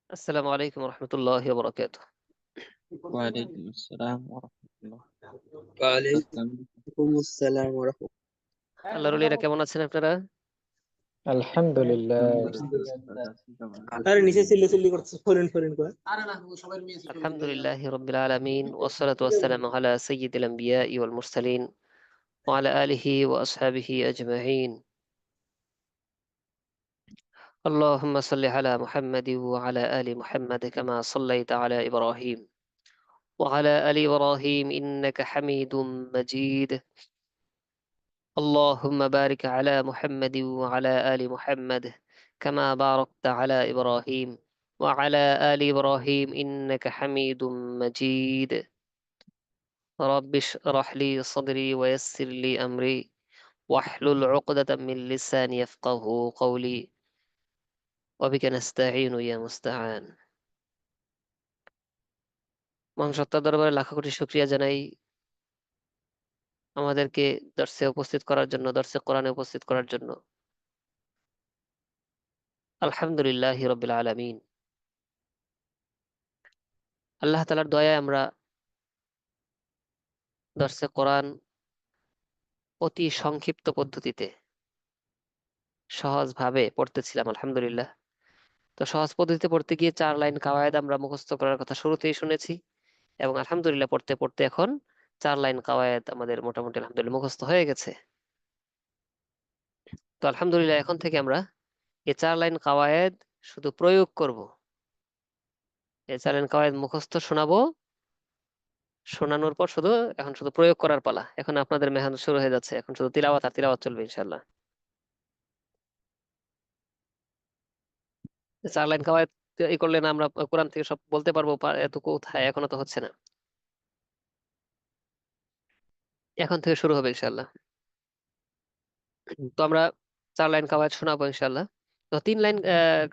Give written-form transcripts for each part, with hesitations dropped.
আসসালামু আলাইকুম রহমতুল্লাহি ওয়া বারাকাতুহু। ওয়ালাইকুম আসসালাম ওরহমতুল্লাহ। ওয়ালাইকুম আসসালামু আসসালাম ওয়া রাহমাতুল্লাহ। আল্লাহর ওলিরা কেমন আছেন আপনারা? আলহামদুলিল্লাহ। আলাইকুম। আরে নিচে চিল্লি করতেছে, ফরেন ফরেন করে। আলহামদুলিল্লাহি রাব্বিল আলামিন ওয়াসসালাতু ওয়াসসালামু আলা সাইয়্যিদিল আম্বিয়াই ওয়াল মুরসালিন ওয়া আলা আলিহি ওয়া আসহাবিহি আজমাইন। اللهم صل على محمد وعلى آل محمد كما صليت على إبراهيم وعلى آل إبراهيم إنك حميد مجيد. اللهم بارك على محمد وعلى آل محمد كما باركت على إبراهيم وعلى آل إبراهيم إنك حميد مجيد. رب اشرح لي صدري ويسر لي أمري واحلل عقدة من لساني يفقه قولي وبك نستعين يا مستعان. মহান সত্তার দরবারে লাখো কোটি শুকরিয়া জানাই আমাদেরকে দর্শে উপস্থিত করার জন্য, দর্শে কোরআনে উপস্থিত করার জন্য। আলহামদুলিল্লাহি রাব্বিল আলামিন। আল্লাহ তাআলার দয়ায় আমরা দর্শে কোরআন অতি সংক্ষিপ্ত পদ্ধতিতে সহজভাবে পড়তেছিলাম আলহামদুলিল্লাহ। তো সহজ পদ্ধতিতে পড়তে গিয়ে 4 লাইন কাওয়ায়েদ আমরা মুখস্থ করার কথা শুরুতেই শুনেছি, এবং আলহামদুলিল্লাহ পড়তে পড়তে এখন 4 লাইন কাওয়ায়েদ আমাদের মোটামুটি আলহামদুলিল্লাহ মুখস্থ হয়ে গেছে। তো আলহামদুলিল্লাহ এখন থেকে আমরা এই 4 লাইন কাওয়ায়েদ শুধু প্রয়োগ করব। এই 4 লাইন কাওয়ায়েদ মুখস্থ শোনাবো, শোনানোর পর এখন শুধু প্রয়োগ করার পালা। এখন আপনাদের মেহনত শুরু হয়ে যাচ্ছে, এখন শুধু তিলাওয়াত আর তিলাওয়াত চলবে ইনশাআল্লাহ। 4 লাইন কাওয়ায়েদ এই করলে না আমরা কোরআন থেকে সব বলতে পারবো, এত কোথায়, এখনো তো হচ্ছে না। এখন থেকে শুরু হবে ইনশাআল্লাহ। তো আমরা 4 লাইন কাওয়ায়েদ শোনাবো ইনশাআল্লাহ। তো 3 লাইন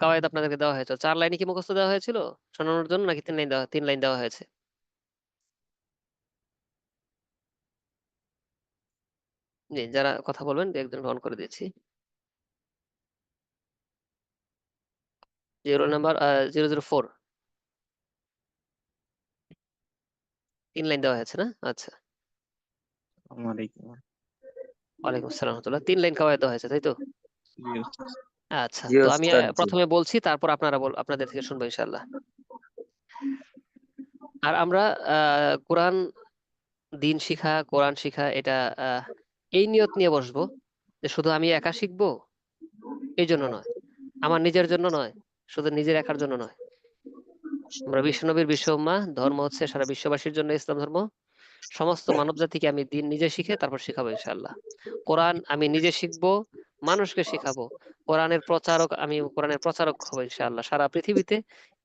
কাওয়ায়েদ আপনাদেরকে দেওয়া হয়েছে। 4 লাইনে কি মুখস্থ দেওয়া হয়েছিল শোনানোর জন্য, নাকি 3 লাইন দেওয়া হয়েছে? জি, যারা কথা বলবেন একজন অন করে দিয়েছি। 0 নাম্বার 004, 3 লাইন দেওয়া হয়েছে না? আচ্ছা, ওয়ালাইকুম আসসালাম রহমতুল্লাহ। 3 লাইন কাওয়ায়েদ দেওয়া হয়েছে, তাই তো? আচ্ছা, জি তো আমি ওস্তাদ জি। প্রথমে বলছি, তারপর আপনাদের থেকে শুনবো ইনশাআল্লাহ। আর আমরা কোরআন দিন শিখা, কোরআন শিখা, এটা আহ, এই নিয়ত নিয়ে বসবো যে শুধু আমি একা শিখবো এই জন্য নয়, আমার নিজের জন্য নয়, শুধু নিজের একার জন্য নয়। আমরা বিশ্বনবীর বিশ্ব উম্মাহ, ধর্ম হচ্ছে সারা বিশ্ববাসীর জন্য ইসলাম ধর্ম। সমস্ত মানব জাতিকে আমি দিন নিজে শিখে তারপর শিখাবো ইনশাআল্লাহ। কোরআন আমি নিজে শিখবো, মানুষকে শিখাবো। কোরআনের প্রচারক হবো ইনশাআল্লাহ। সারা পৃথিবীতে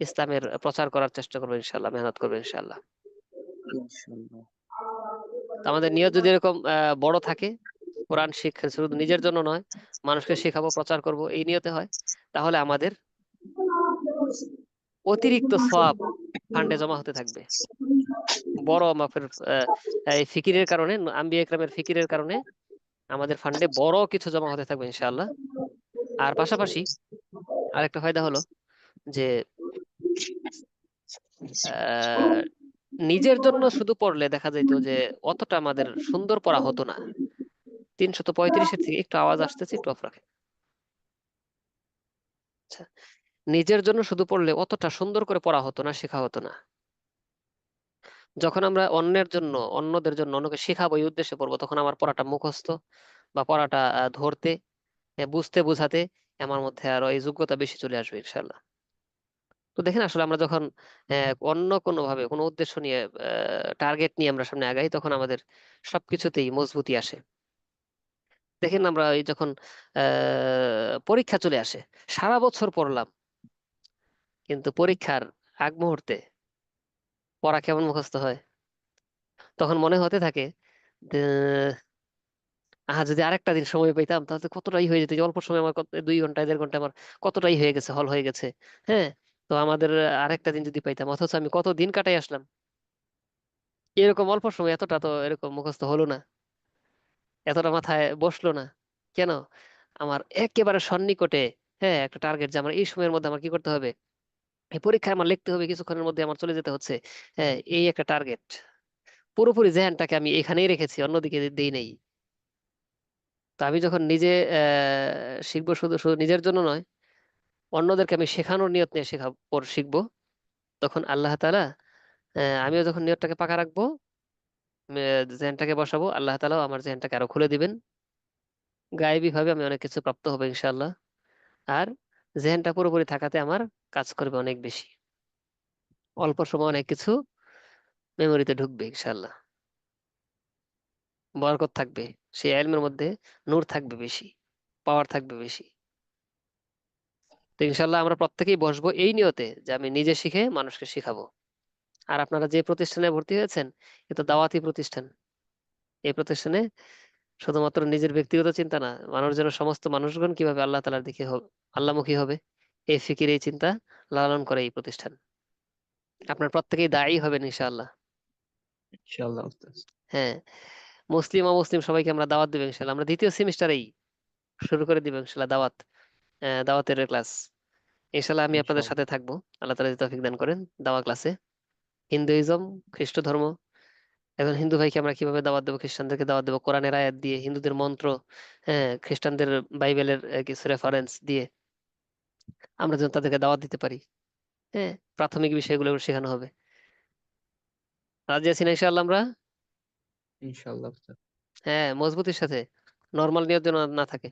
ইসলামের প্রচার করার চেষ্টা করবো ইনশাআল্লাহ, মেহনত করবো ইনশাআল্লাহ। তো আমাদের নিয়ত যদি এরকম বড় থাকে, কোরআন শিক্ষা শুধু নিজের জন্য নয়, মানুষকে শেখাবো, প্রচার করব, এই নিয়তে হয়, তাহলে আমাদের অতিরিক্ত সওয়াব ফান্ডে জমা হতে থাকবে। বড় মাপের এই ফিকিরের কারণে, আম্বিয়া ইকরামের ফিকিরের কারণে আমাদের ফান্ডে বড় কিছু জমা হতে থাকবে ইনশাআল্লাহ। আর পাশাপাশি আরেকটা ফায়দা হলো যে আহ, নিজের জন্য শুধু পড়লে দেখা যাইতো যে অতটা আমাদের সুন্দর পড়া হতো না। 335-এর থেকে একটু আওয়াজ আসতেছে, একটু অফ রাখেন। আচ্ছা, নিজের জন্য শুধু পড়লে অতটা সুন্দর করে পড়া হতো না, শেখা হতো না। যখন আমরা অন্যের জন্য, অন্যদের জন্য, অন্যকে শেখাবো এই উদ্দেশ্যে পড়বো, তখন আমার পড়াটা মুখস্থ বা পড়াটা ধরতে, বুঝতে, বোঝাতে আমার মধ্যে আরো এই যোগ্যতা বেশি চলে আসবে ইনশাল্লাহ। তো দেখেন, আসলে আমরা যখন অন্য কোনো ভাবে কোনো উদ্দেশ্য নিয়ে, টার্গেট নিয়ে আমরা সামনে আগাই, তখন আমাদের সবকিছুতেই মজবুতি আসে। দেখেন, আমরা এই যখন পরীক্ষা চলে আসে, সারা বছর পড়লাম, কিন্তু পরীক্ষার আগ মুহূর্তে পড়া কেমন মুখস্থ হয়, তখন মনে হতে থাকে যে, যদি আরেকটা দিন সময় পেতাম তাহলে কতটাই হয়ে যেত, যে অল্প সময় আমার 2 ঘন্টা 1.5 ঘন্টা আমার কতটাই হয়ে গেছে, হল হয়ে গেছে। হ্যাঁ, তো আমাদের আরেকটা দিন যদি পাইতাম, অথচ আমি কত দিন কাটাই আসলাম, এরকম অল্প সময় এতটা তো এরকম মুখস্থ হলো না, এতটা মাথায় বসলো না। কেন? আমার একেবারে সন্নিকটে হ্যাঁ, একটা টার্গেট যে আমার এই সময়ের মধ্যে আমার কি করতে হবে, এই পরীক্ষায় আমার লিখতে হবে, কিছুক্ষণের মধ্যে আমার চলে যেতে হচ্ছে। হ্যাঁ, এই একটা টার্গেট। পুরোপুরি জেহানটাকে আমি এখানেই রেখেছি, অন্যদিকে দেই নাই। তো আমি যখন নিজে শিখবো, শুধু শুধু নিজের জন্য নয়, অন্যদেরকে আমি শেখানোর নিয়ত নিয়ে শিখবো, তখন আল্লাহ তাআলা, আমিও যখন নিয়তটাকে পাকা রাখবো, জেহানটাকে বসাবো, আল্লাহ তাআলাও আমার জেহানটাকে আরো খুলে দিবেন। গায়েবী ভাবে আমি অনেক কিছু প্রাপ্ত হবো ইনশাআল্লাহ। আর জেহানটা পুরোপুরি থাকাতে আমার কাজ করবে অনেক বেশি, অল্প সময় অনেক কিছু মেমোরিতে ঢুকবে ইনশাআল্লাহ, বরকত থাকবে, সেই ইলমের মধ্যে নূর থাকবে বেশি, পাওয়ার থাকবে বেশি। তো ইনশাআল্লাহ আমরা প্রত্যেকেই বসবো এই নিয়তে যে আমি নিজে শিখে মানুষকে শিখাবো। আর আপনারা যে প্রতিষ্ঠানে ভর্তি হয়েছেন, এ তো দাওয়াতি প্রতিষ্ঠান। এই প্রতিষ্ঠানে শুধুমাত্র নিজের ব্যক্তিগত চিন্তা না, মানুষ যেন, সমস্ত মানুষগণ কিভাবে আল্লাহ তাআলার দিকে আল্লাহমুখী হবে, এই ফিকির, এই চিন্তা লালন করে এই প্রতিষ্ঠান। আপনার প্রত্যেকেই দায়ী হবেন ইনশাআল্লাহ। ইনশাআল্লাহ উস্তাদ। হ্যাঁ, মুসলিম অমুসলিম সবাইকে আমরা দাওয়াত দেব ইনশাআল্লাহ। আমরা দ্বিতীয় সেমিস্টারেই শুরু করে দিব ইনশাআল্লাহ দাওয়াত, দাওয়াতের ক্লাস। ইনশাআল্লাহ আমি আপনাদের ইনশাআল্লাহ। সাথে থাকবো, আল্লাহ তাআলা যদি তৌফিক দান করেন। দাওয়া ক্লাসে হিন্দুইজম, খ্রিস্ট ধর্ম, এখন হিন্দু ভাইকে আমরা কিভাবে দাওয়াত দেবো, খ্রিস্টানদেরকে দাওয়াত দেবো কোরআনের আয়াত দিয়ে, হিন্দুদের মন্ত্র, হ্যাঁ, খ্রিস্টানদের বাইবেলের কিছু রেফারেন্স দিয়ে আমরা যেন তাদেরকে দাওয়াত দিতে পারি। হ্যাঁ, প্রাথমিক বিষয়গুলো শেখানো হবে। রাজি আছি না ইনশাআল্লাহ আমরা? ইনশাআল্লাহ উস্তাদ। হ্যাঁ, মজবুতির সাথে, নর্মাল নিয়ত যেন না থাকে।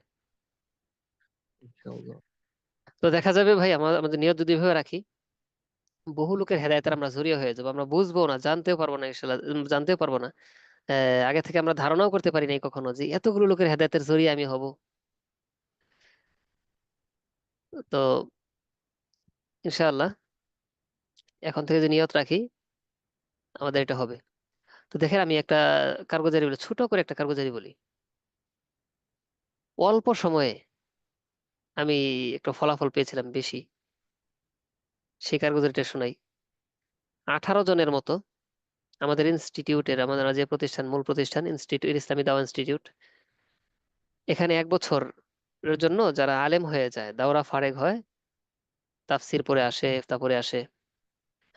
ইনশাআল্লাহ। তো দেখা যাবে ভাই, আমাদের নিয়ত যদি এভাবে রাখি, বহু লোকের হেদায়েতের আমরা জড়িয়ে হয়ে যাবো, আমরা বুঝবো না, জানতেও পারবো না ইনশাআল্লাহ, জানতেও পারবো না। আগে থেকে আমরা ধারণাও করতে পারি নাই কখনো যে এতগুলো লোকের হেদায়েতের জড়িয়ে আমি হব। তো ইনশাআল্লাহ এখন থেকে যে নিয়ত রাখি, আমাদের এটা হবে। তো দেখেন, আমি একটা কারগুজারি বলি, ছোট করে একটা কারগুজারি বলি। অল্প সময়ে আমি একটা ফলাফল পেয়েছিলাম বেশি, সেই কারগুজারিটা শোনাই। 18 জনের মতো আমাদের ইনস্টিটিউটের, আমাদের যে প্রতিষ্ঠান, মূল প্রতিষ্ঠান ইনস্টিটিউট, ইসলামী দাওয়া ইনস্টিটিউট, এখানে 1 বছরের জন্য যারা আলেম হয়ে যায়, দাওরা ফারেক হয়, তাফসির পড়ে আসে, ইফতা পড়ে আসে,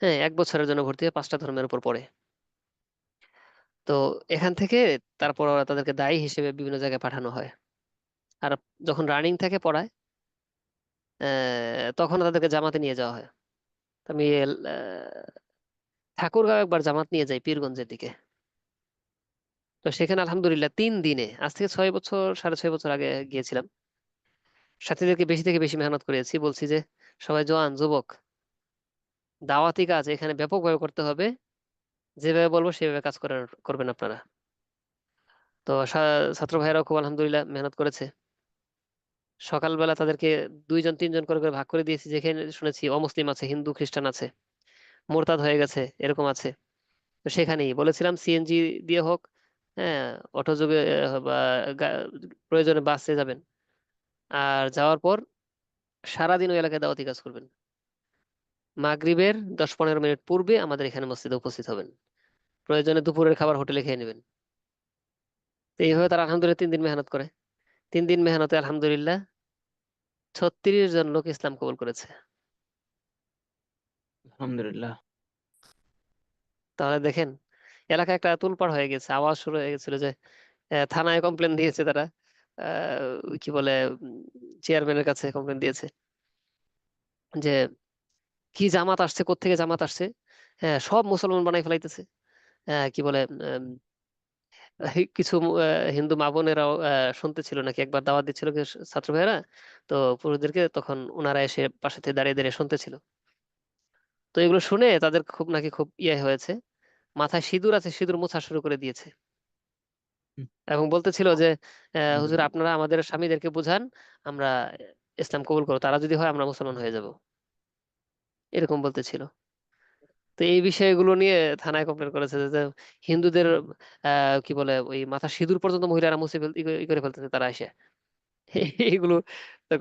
হ্যাঁ, 1 বছরের জন্য ভর্তি হয়, 5টা ধর্মের উপর পড়ে। তো এখান থেকে তারপর ওরা তাদেরকে দায়ী হিসেবে বিভিন্ন জায়গায় পাঠানো হয়। আর যখন রানিং থাকে পড়ায়, তখন তাদেরকে জামাতে নিয়ে যাওয়া হয়। তো আমি ঠাকুরগাঁও একবার জামাত নিয়ে যাই, পীরগঞ্জের দিকে। তো সেখানে আলহামদুলিল্লাহ 3 দিনে, আজ থেকে 6 বছর, 6.5 বছর আগে গিয়েছিলাম, সাথীদেরকে বেশি থেকে বেশি মেহনত করিয়েছি, বলছি যে সবাই জওয়ান যুবক, দাওয়াতি কাজ এখানে ব্যাপকভাবে করতে হবে, যেভাবে বলবো সেভাবে কাজ করবেন আপনারা। তো ছাত্র ভাইয়েরাও খুব আলহামদুলিল্লাহ মেহনত করেছে। সকালবেলা তাদেরকে 2 জন 3 জন করে ভাগ করে দিয়েছি, যেখানে শুনেছি অমুসলিম আছে, হিন্দু খ্রিস্টান আছে, মোরতাদ হয়ে গেছে, এরকম আছে। তো সেখানেই বলেছিলাম সিএনজি দিয়ে হোক, হ্যাঁ, অটো যোগে, বা প্রয়োজনে বাসে যাবেন। আর যাওয়ার পর সারাদিন ওই এলাকায় দাওয়াতি কাজ করবেন। মাগরিবের 10-15 মিনিট পূর্বে আমাদের এখানে মসজিদে উপস্থিত হবেন। প্রয়োজনে দুপুরের খাবার হোটেলে খেয়ে নেবেন। তো এইভাবে তারা আলহামদুলিল্লাহ 3 দিন মেহনত করে। 3 দিন মেহনতে আলহামদুলিল্লাহ 36 জন লোক ইসলাম কবুল করেছে। আলহামদুলিল্লাহ। তাহলে দেখেন, এলাকায় একটা তোলপাড় হয়ে গেছে, আওয়াজ শুরু হয়ে গেছিল যে থানায় কমপ্লেন দিয়েছে তারা, কি বলে, চেয়ারম্যানের কাছে কমপ্লেন দিয়েছে যে কি জামাত আসছে, কোত্থেকে জামাত আসছে, হ্যাঁ, সব মুসলমান বানাই ফেলাইতেছে। কি বলে, কিছু হিন্দু মা বোনেরাও শুনতে ছিল নাকি, একবার দাওয়াত দিচ্ছিল কি ছাত্র ভাইয়েরা, তো পুরুষদেরকে, তখন ওনারা এসে পাশে থেকে দাঁড়িয়ে দাঁড়িয়ে শুনতেছিল। তো এগুলো শুনে তাদের খুব নাকি খুব ইয়ে হয়েছে, মাথায় সিঁদুর আছে, সিঁদুর মোছা শুরু করে দিয়েছে, হুম, এবং বলতেছিল যে হুজুর আলহামদুলিল্লাহ। আপনারা আমাদের স্বামীদেরকে বুঝান, আমরা ইসলাম কবুল করো, তারা যদি হয় আমরা মুসলমান হয়ে যাব, এরকম বলতেছিল। তো এই বিষয়গুলো নিয়ে থানায় কমপ্লেন করেছে যে হিন্দুদের কি বলে, ওই মাথা সিঁদুর পর্যন্ত মহিলারা মুছে ই করে ফেলতেছে তারা এসে, এইগুলো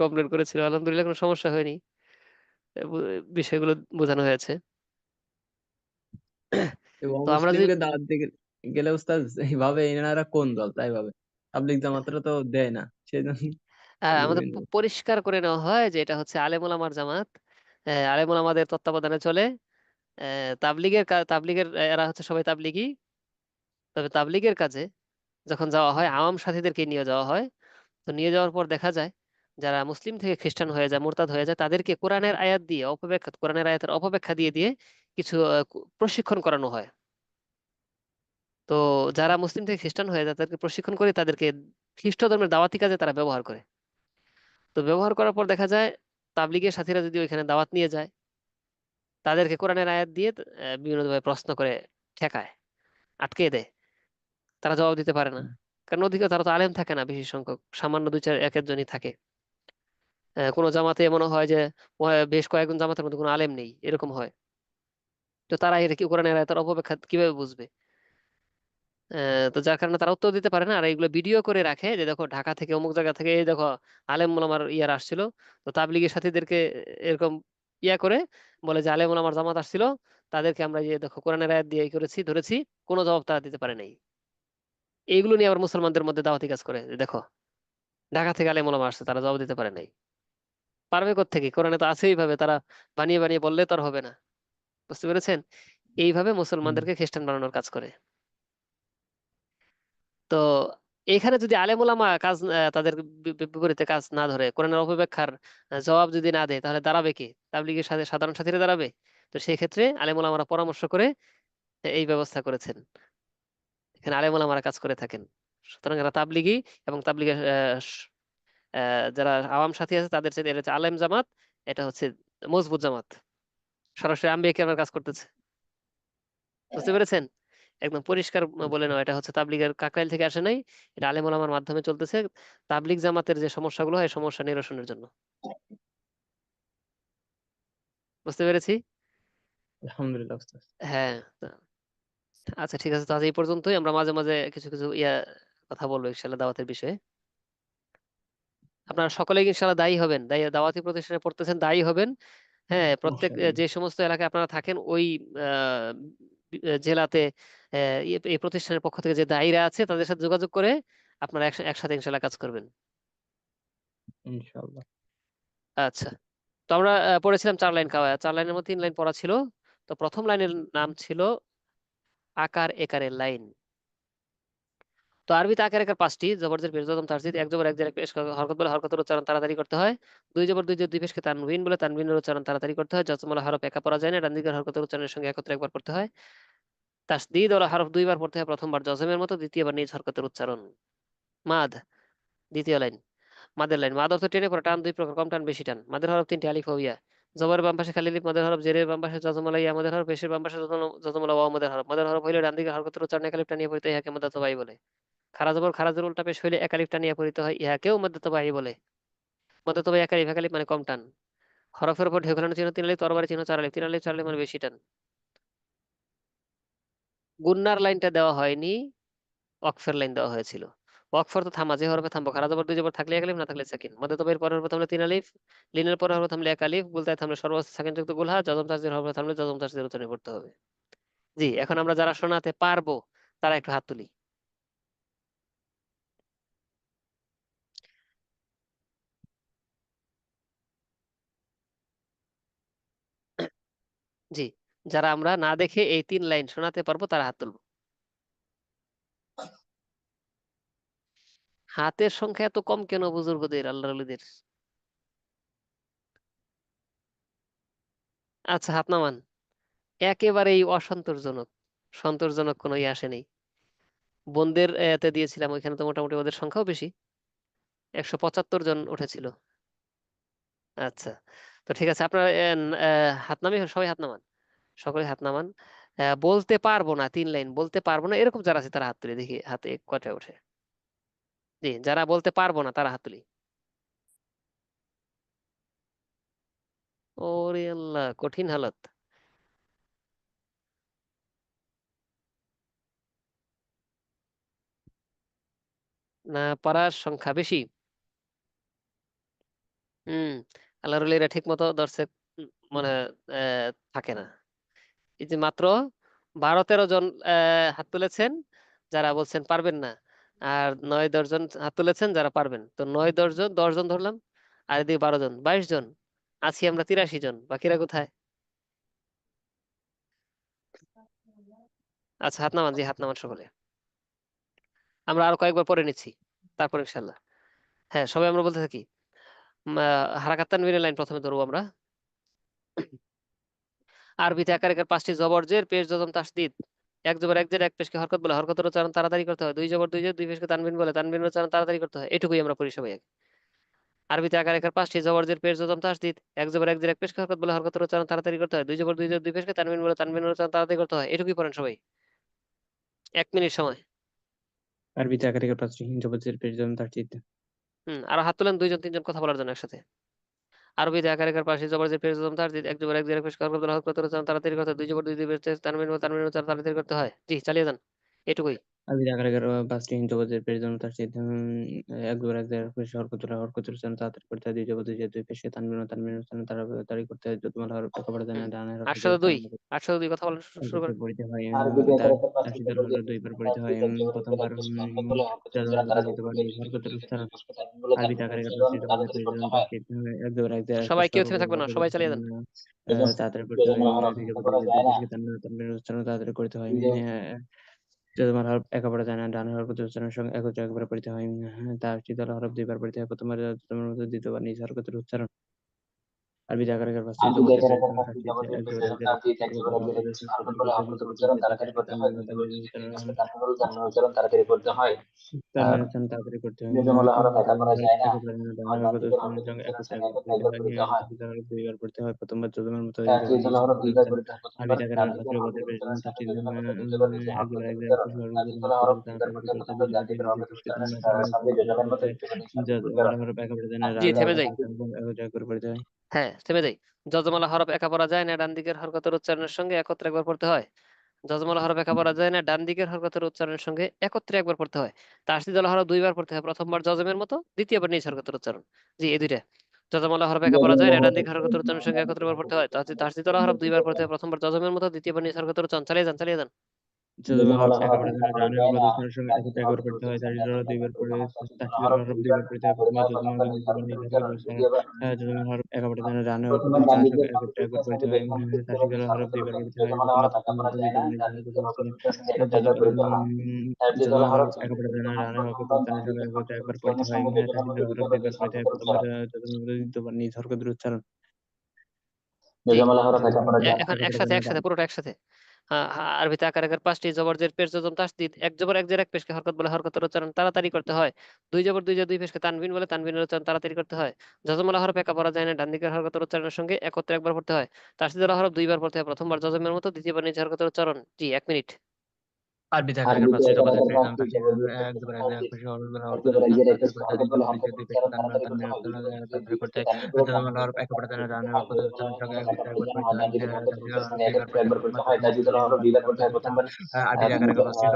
কমপ্লেন করেছিল। আলহামদুলিল্লাহ কোনো সমস্যা হয়নি, বিষয়গুলো বোঝানো হয়েছে। এবং তো আমরা যে, মুসলিমকে দাওয়াত দিয়ে গেলে উস্তাদ এইভাবে এনারা কোন দল তাই ভাবে, তাবলিগ জামাতরা তো দেয় না সেজন্য। আমাদের বিভিন্ন পরিষ্কার করে নেওয়া হয় যে এটা হচ্ছে আলেম ওলামার জামাত। আলেম ওলামাদের তত্ত্বাবধানে চলে। তাবলিগের এরা হচ্ছে সবাই তাবলিগী। তবে তাবলিগের কাজে যখন যাওয়া হয় আওয়াম সাথীদেরকে নিয়ে যাওয়া হয়। তো নিয়ে যাওয়ার পর দেখা যায় যারা মুসলিম থেকে খ্রিস্টান হয়ে যায়, মুরতাদ হয়ে যায়, তাদেরকে কোরআনের আয়াত দিয়ে কোরআনের আয়াতের অপব্যাখ্যা দিয়ে দিয়ে কিছু প্রশিক্ষণ করানো হয়। তো যারা মুসলিম থেকে খ্রিস্টান হয়ে যায় তাদেরকে প্রশিক্ষণ করে তাদেরকে খ্রিস্ট ধর্মের দাওয়াতি কাজে তারা ব্যবহার করে। তো ব্যবহার করার পর দেখা যায় তাবলিগের সাথীরা যদি ওইখানে দাওয়াত নিয়ে যায়, তাদেরকে কোরআনের আয়াত দিয়ে বিভিন্নভাবে প্রশ্ন করে ঠেকায়, আটকে দেয়। তারা জবাব দিতে পারে না, কারণ ওদিকে তারা তো আলেম থাকে না, বেশি সংখ্যক সামান্য দুই চার এক একজনই থাকে। কোনো জামাতে এমনও হয় যে বেশ কয়েকজন জামাতের মধ্যে কোনো আলেম নেই, এরকম হয়। তো তারা এটা কি কোরআনের আয়াতের অপব্যাখ্যা কিভাবে বুঝবে? তো যার কারণে তারা উত্তর দিতে পারে না। আর এগুলো ভিডিও করে রাখে যে দেখো ঢাকা থেকে অমুক জায়গা থেকে এই দেখো আলেম ওলামার ইয়ার আসছিল। তো তাবলিগের সাথীদেরকে এরকম ইয়া করে বলে যে আলেম ওলামার জামাত আসছিল, তাদেরকে আমরা এই দেখো কোরআনের আয়াত দিয়ে এই করেছি, ধরেছি। কোনো জবাব তারা দিতে পারে নাই। এইগুলো নিয়ে আবার মুসলমানদের মধ্যে দাওয়াতি কাজ করে যে দেখো ঢাকা থেকে আলেম ওলামা আসছে, তারা জবাব দিতে পারে নাই। পারবে কোত্থেকে? কোরআনে তো আছে এইভাবে, তারা বানিয়ে বানিয়ে বললে তো আর হবে না। বুঝতে পেরেছেন? এইভাবে মুসলমানদেরকে খ্রিস্টান বানানোর কাজ করে। তো এখানে যদি আলেম ওলামা কাজ তাদের বিপরীতে কাজ না ধরে, কোরআনের অপব্যাখ্যার জবাব যদি না দেয়, তাহলে দাঁড়াবে কি? তাবলিগের সাথে সাধারণ সাথীরা দাঁড়াবে? তো সেই ক্ষেত্রে আলেম ওলামারা পরামর্শ করে এই ব্যবস্থা করেছেন। এখানে আলেম ওলামারা কাজ করে থাকেন। সুতরাং এরা তাবলিগী এবং তাবলিগের যারা আওয়াম সাথী আছে তাদের সাথে এটা হচ্ছে আলেম জামাত। এটা হচ্ছে মজবুত জামাত, সরাসরি আম্বিয়া কেরামের কাজ করতেছে। বুঝতে পেরেছেন? একদম পরিষ্কার বলে নাও, এটা হচ্ছে তাবলিগের কাকরাইল থেকে আসে নাই, এটা আলেম ওলামার মাধ্যমে চলতেছে। তাবলিগ জামাতের যে সমস্যাগুলো হয়, সমস্যা নিরসনের জন্য। বুঝতে পেরেছি? আলহামদুলিল্লাহ উস্তাদ। হ্যাঁ। আচ্ছা ঠিক আছে, তো আজ এই পর্যন্তই। আমরা মাঝে মাঝে কিছু কিছু কথা বলবো ইনশাল্লাহ দাওয়াতের বিষয়ে। আপনারা সকলেই ইনশাল্লাহ দায়ী হবেন, দাওয়াতি প্রতিষ্ঠানে পড়তেছেন, দায়ী হবেন। হ্যাঁ, প্রত্যেক ইনশাআল্লাহ। যে সমস্ত এলাকায় আপনারা থাকেন ওই আহ, জেলাতে এই প্রতিষ্ঠানের পক্ষ থেকে যে দায়ীরা আছে তাদের সাথে যোগাযোগ করে আপনারা একসাথে ইনশাল্লাহ কাজ করবেন। ইনশাআল্লাহ। আচ্ছা, তো আমরা পড়েছিলাম 4 লাইন, 4 লাইনের মধ্যে 3 লাইন পড়া ছিল। তো প্রথম লাইনের নাম ছিল আকার একারের লাইন। তো আরবিতে আকার একার 5টি, জবরজের পেশ জজম তাসদীদ, এক জবর এক জের এক পেশ হরকত বলে হরকতের উচ্চারণ তাড়াতাড়ি করতে হয়। দুই জবর দুই জের দুই পেশকে তানবিন বলে তানবিনের উচ্চারণ তাড়াতাড়ি করতে হয়। জজম ওয়ালা হরফ একা পড়া যায় না, ডান দিকের হরকতের উচ্চারণের সঙ্গে একত্রে একবার পড়তে হয়। তাসদীদ ওয়ালা হরফ 2বার পড়তে হয়, প্রথমবার জজমের মতো, দ্বিতীয়বার নিজ হরকতের উচ্চারণ। মাদ, দ্বিতীয় লাইন। মাদের লাইন। মাদ অর্থ টেনে পড়া, টান দুই প্রকার, কম টান বেশি টান। মাদের হরফ 3টি, আলিফ ও ইয়া। জবরের বাম পাশে খালি আলিফ মাদের হরফ, জেরের বাম পাশে জজমলা ইয়া মাদের হরফ, পেশের বাম পাশে জজমলা ওয়াও মাদের হরফ। মাদের হরফ হইলে ডান দিকের হরকতের উচ্চারণে এক আলিফ টানিয়ে পড়তে হয়, ইহাকে মাদ্দা তবাই বলে। খারা জবর খারাজের উল্টা পেশ হইলে এক আলিফ টানিয়ে পড়তে হয়, ইহাকেও মাদ্দা তবাই বলে। মাদ্দা তবাই এক আলিফ, এক আলিফ মানে কম টান। হরফের উপর ঢেউ খেলানো চিহ্ন 3 আলিফ, তরবারি চিহ্ন 4 আলিফ, 3 আলিফ 4 আলিফ মানে বেশি টান। গুন্নার লাইনটা দেওয়া হয়নি, ওয়াকফের লাইন দেওয়া হয়েছিল। ওয়াকফ অর্থ থামা, যে হরফে থামবো। খারা জবর দুই জবর থাকলে এক আলিফ, না থাকলে সাকিন। মধ্যে তবের পরের হরফে থামলে 3 আলিফ, লিনের পরের হরফে থামলে এক আলিফ, গুলতায় থামলে সর্বোচ্চ সাকিন যুক্ত গুলহা, জজম তাসদীদের হরফে থামলে জজম তাসদীদের উচ্চারণে পড়তে হবে। জি, এখন আমরা যারা শোনাতে পারবো তারা একটু হাত তুলি। জি, যারা আমরা না দেখে এই 3 লাইন শোনাতে পারবো তারা হাত তুলবো। হাতের সংখ্যা এত কম কেন বুজুর্গদের, আল্লাহর ওলিদের? আচ্ছা, হাত নামান। একেবারেই অসন্তোষজনক, সন্তোষজনক কোনো ইয়ে আসেনি। বোনদের এতে দিয়েছিলাম, ওইখানে তো মোটামুটি ওদের সংখ্যাও বেশি, 175 জন উঠেছিল। আচ্ছা, তো ঠিক আছে, আপনার হাত নামিয়ে সবাই হাত নামান, সকলে হাত নামান। বলতে পারবো না, 3 লাইন বলতে পারবো না এরকম যারা আছে তারা হাত তুলে দেখি, হাতে কয়টা ওঠে। জি, যারা বলতে পারবো না তারা হাত তুলি। ওরে আল্লাহ, কঠিন হালত। না পারার সংখ্যা বেশি। হুম, আল্লাহর ওলিরা ঠিক মতো ধরছে, মানে থাকে না। এই যে মাত্র 12-13 জন হাত তুলেছেন যারা বলছেন পারবেন না। আর 9-10 জন হাত তুলেছেন যারা পারবেন, তো 9-10 জন, 10 জন ধরলাম, আর এদিকে 12 জন, 22 জন, আছি আমরা 83 জন। বাকিরা কোথায়? আচ্ছা, হাত নামান, জি হাত নামান সকলে। আমরা আরো কয়েকবার পরে নিচ্ছি, তারপর ইনশাল্লাহ। হ্যাঁ, সবাই আমরা বলতে থাকি। হারাকাত তানবিনের লাইন প্রথমে ধরবো আমরা। আরবিতে একার একার 5টি জবর জের পেশ জজম তাসদিদ, এক জবর এক জের এক পেশকে হরকত বলে, হরকতের উচ্চারণ তাড়াতাড়ি করতে হয়। দুই জবর দুই জের দুই পেশকে তানবিন বলে, তানবিনের উচ্চারণ তাড়াতাড়ি করতে হয়। এটুকুই আমরা পড়ি সবাই আগে। আরবিতে একার একার 5টি জবর জের পেশ জজম তাসদিদ, এক জবর এক জের এক পেশকে হরকত বলে, হরকতের উচ্চারণ তাড়াতাড়ি করতে হয়। দুই জবর দুই জের দুই পেশকে তানবিন বলে, তানবিনের উচ্চারণ তাড়াতাড়ি করতে হয়। এটুকুই পড়েন সবাই, 1 মিনিট সময়। আরবিতে আকার একার 5টি জবর পেশ জজম তাসদিদ। আরো হাত তুলেন 2 জন 3 জন কথা বলার জন্য একসাথে। আরবিতে একার একার 5টি জবর জের পেশ জজম তাসদিদ, এক জবর এক জের এক পেশকে হরকত বলে, হরকতের উচ্চারণ তাড়াতাড়ি করতে হয়। দুই জবর দুই জের পেশকে তানবিন বলে, তানবিনের উচ্চারণ তাড়াতাড়ি করতে হয়। জি, চালিয়ে যান, এটুকুই। আরবিতে আকার একার 5টি জবর পেশ জজম তাসদিদ, এক জবর এক জের এক পেশ হরকতের উচ্চারণ তাড়াতাড়ি করতে হয়। দুই জবর দুই জের দুই পেশকে তানবিনের উচ্চারণ তাড়াতাড়ি করতে হয়। যতমাল হরফ একেবারে হুম, ডানের 802 802 কথা বলা শুরু হরকতে করেন। পড়িতে হয়। আরবিতে একার একার 5টি তাসদিদের জবর মতো জের পেশ দুইবার জজম পড়িতে হয়। তাসদিদ, এক জবর এক জের এক প্রথমবার পেশকে হরকত বলে, হরকতের যাদের উচ্চারণ দ্বিতীয়বার তাড়াতাড়ি করতে নিজ হয়। দুই হরকতের জবর দুই জের উচ্চারণ। দুই পেশকে তানবিন বলে, আরবিতে তানবিনের আকার একার উচ্চারণ 5টি জবর তাড়াতাড়ি পেশ করতে জজম হয়। তাসদিদ, এক জবর এক জের এক সবাই পেশ কেউ থেমে থাকবে না, সবাই চালিয়ে যান। তাড়াতাড়ি করতে হয়। জজমালা হরফ দুই একা জবর দুই পড়া জের দুই যায় না। পেশকে তানবিনের উচ্চারণ তাড়াতাড়ি করতে হয়। যজমাল হরফ একা পড়া যায় না, ডান হরকতের উচ্চারণের সঙ্গে একত্রে একবার পড়িতে হয়। তাসদিদের হরফ দুইবার পড়িতে হয়। প্রথমবার যজমের মতো, দ্বিতীয়বার নিজ হরকতের উচ্চারণ। আরবিতে আকার একার 5টি আরবিতে জবর জের একার পেশ একার জজম 5টি তাসদিদ, জবর জের এক পেশ জবর এক জজম জের এক তাসদিদ, পেশকে এক জবর হরকত এক জের বলে, এক পেশকে হরকত প্রথমবার বলে, দুই হরকতের জবর দুই উচ্চারণ জের দুই তাড়াতাড়ি পেশকে করতে হয়। দুই জবর দুই জের দুই পেশকে তানবিনের তাড়াতাড়ি করতে হয়। তানবিনের উচ্চারণ তাড়াতাড়ি করতে হয়। জজমালা হরফ প্রথমবার একা যজমাল পড়া হরফ যায় না। একেবারে ডান আর ডান হরকতের দিকের উচ্চারণের হরকতের সঙ্গে উচ্চারণের একত্রে সঙ্গে একবার একত্রে পড়িতে একবার হয়। পড়িতে হয়। তাসদিদের হরফ দুইবার পড়তে হয়। প্রথমবার যজমের মতো, দ্বিতীয়বার তাসদিদ নিজ হরফ হরকতের দুইবার উচ্চারণ। পড়িতে হয়। প্রথমবার আরবিতে আকার ডান একার দিকের 5টি জবর জের হরকতের পেশ জজম উচ্চারণের সঙ্গে তাসদিদ, জজমের মতো, দ্বিতীয়বার নিচে এক জবর হরকতের এক জের এক উচ্চারণ। পেশকে হরকত বলে, তাসদিদ হরকতের হরফ উচ্চারণ দুইবার পড়িতে হয়। তাড়াতাড়ি করতে প্রথমবার হয়। ডান দুই দিকের জবর দুই জের দুই হরকতের পেশকে উচ্চারণের তানবিনের সঙ্গে উচ্চারণ জজমের করতে মতো, হয়। দ্বিতীয়বার নিচে হরকতের উচ্চারণ। যজমাল হরফ একেবারে ডান জি, থেমে যাই। একত্রে একবার পড়িতে হয়। হ্যাঁ, থেমে যাই। যজমালা হরফ একা পড়া যায় না, ডান দিকের হরকতের উচ্চারণের সঙ্গে একত্রে একবার পড়তে হয়। যজমালা হরফ একা পড়া যায় না, ডান দিকের হরকতের উচ্চারণের সঙ্গে একত্রে একবার পড়তে হয়। তাসদিদ হরফ দুইবার পড়তে হয়, প্রথমবার যজমের মতো, দ্বিতীয়বার নিজ হরকতের উচ্চারণ। জি, এই দুইটা। যজমালা হরফ একা পড়া যায় না, ডান দিকের হরকতের উচ্চারণের সঙ্গে একত্রে একবার পড়তে হয়। তাসদিদ হরফ দুইবার পড়তে হয়, প্রথমবার যজমের মতো, দ্বিতীয়বার নিজ হরকতের উচ্চারণ। চালিয়ে যান, চালিয়ে যান। যজমাল হরফ জজমালা হরফ একেবারে একা পড়া ডান যায় না। হরকতের উচ্চারণের সঙ্গে ডান একত্রে দিকের একবার হরকতের পড়তে হয়। উচ্চারণের সঙ্গে তাসদিদের হরফ একত্রে দুইবার একবার পড়ে, পড়তে হয়। তাসদিদের তাসদিদের হরফ হরফ দুইবার দুইবার পড়তে পড়তে হয়। হয়। প্রথমবার যজমাল প্রথমবার দ্বিতীয়বার যজমের নিজ মতো, হরকতের দ্বিতীয়বার উচ্চারণ। দ্বিতীয়বার যজমাল হরফ একেবারে ডান প্রথমবার হরকতের ডান উচ্চারণের দিকের সঙ্গে একত্রে হরকতের একবার উচ্চারণের পড়তে সঙ্গে হয়। দ্বিতীয়বার নিচে তাসদিদের হরফ হরকতের দুইবার উচ্চারণ। পড়তে হয়। জজমালা প্রথমবার হরফ একা যজমাল পড়া মতো, যায় না। দ্বিতীয়বার নিজ ডান হরকতের দিকের উচ্চারণ। হরকতের উচ্চারণের সঙ্গে একত্রে একবার পড়তে হয়। তাসদিদ যজমাল হরফ হরফ একেবারে দ্বিতীয় ডান হরফ হরকতের প্রথমবার ডান উচ্চারণের সঙ্গে দিকের একত্রে হরকতের একবার পড়তে উচ্চারণের হয়। সঙ্গে জজমের মতো, তাসদিদের হরফ দ্বিতীয়বার দুইবার নিচে পড়তে হয়। হরকতের প্রথমবার উচ্চারণ। যজমাল মতো, দ্বিতীয়বার নিজ হরকতের উচ্চারণ। জি, জজমালা হরফ একা পড়া যায় না। এখন একেবারে একসাথে একসাথে পুরোটা একসাথে। আরবিতে আকার একার 5টি জবর জের পেশ জজম তাসদিদ, এক জবর এক জের এক পেশকে হরকত বলে, হরকতের উচ্চারণ তাড়াতাড়ি করতে হয়। দুই জবর দুই জের দুই পেশকে তানবিন বলে, তানবিনের উচ্চারণ তাড়াতাড়ি করতে হয়। যজমালা হরফ একা পড়া যায় না, ডান দিকের হরকতের উচ্চারণের সঙ্গে একত্রে একবার পড়তে হয়। তাসদিদ হরফ দুইবার পড়তে হয়, প্রথমবার যজমের মতো, দ্বিতীয়বার নিজ হরকতের উচ্চারণ। জি, 1 মিনিট। আরবিতে আকার একার আরবিতে 5টি একার জবর জের একার পেশ জজম 5টি তাসদিদ, জবর জের পেশ এক জজম জবর এক জের এক তাসদিদ, পেশকে এক হরকতের জবর এক উচ্চারণ জের এক তাড়াতাড়ি পেশকে করতে হয়। হরকত দুই বলে, জবর দুই জের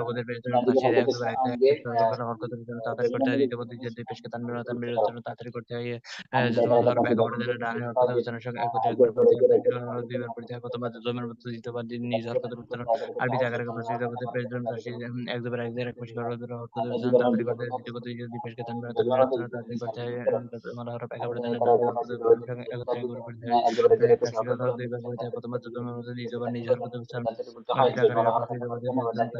হরকতের দুই পেশকে উচ্চারণ তানবিনের তাড়াতাড়ি করতে তানবিনের হয়। দুই উচ্চারণ জবর দুই জের দুই তাড়াতাড়ি করতে পেশকে হয়। তানবিন বলে, যজমাল তানবিনের হরফ উচ্চারণ একেবারে তাড়াতাড়ি করতে ডান হয়। হরকতের জজমালা উচ্চারণের সঙ্গে হরফ একত্রে একার একবার পড়া পড়তে যায় না, হয়। ডান দিকের হরকতের তাসদিদের উচ্চারণের হরফ সঙ্গে দুইবার একত্রে পড়তে হয়। একবার করতে প্রথমবার হয়। যজমাল মতো, তাসদিদের হরফ দ্বিতীয়বার দুইবার নিজ করতে হয়। হরকতের উচ্চারণ। প্রথমবার আরবিতে আকার একার 5টি জবর জের পেশ জজম ডান দিকের তাসদিদ, এক হরকতের জবর এক জের এক সঙ্গে পেশকে হরকত বলে, হরকতের উচ্চারণ তাড়াতাড়ি করতে হয়। দুই জবর দুই জের দুই পেশকে তানবিনের উচ্চারণ তাড়াতাড়ি করতে হয়। আরবিতে একার যজমাল একার হরফ 5টি জবর একেবারে জের পেশ ডান জজম হরকতের তাসদিদ, উচ্চারণের সঙ্গে একত্রে এক একবার জবর পড়তে এক হয়। জের এক তাসদিদের পেশকে হরফ হরকত দুইবার বলে, পড়তে হয়। প্রথমবার যজমের মতো, দ্বিতীয়বার নিজ হরকতের হরকতের উচ্চারণ। উচ্চারণ তাড়াতাড়ি করতে হয়। আরবিতে আকার একার জজমালা 5টি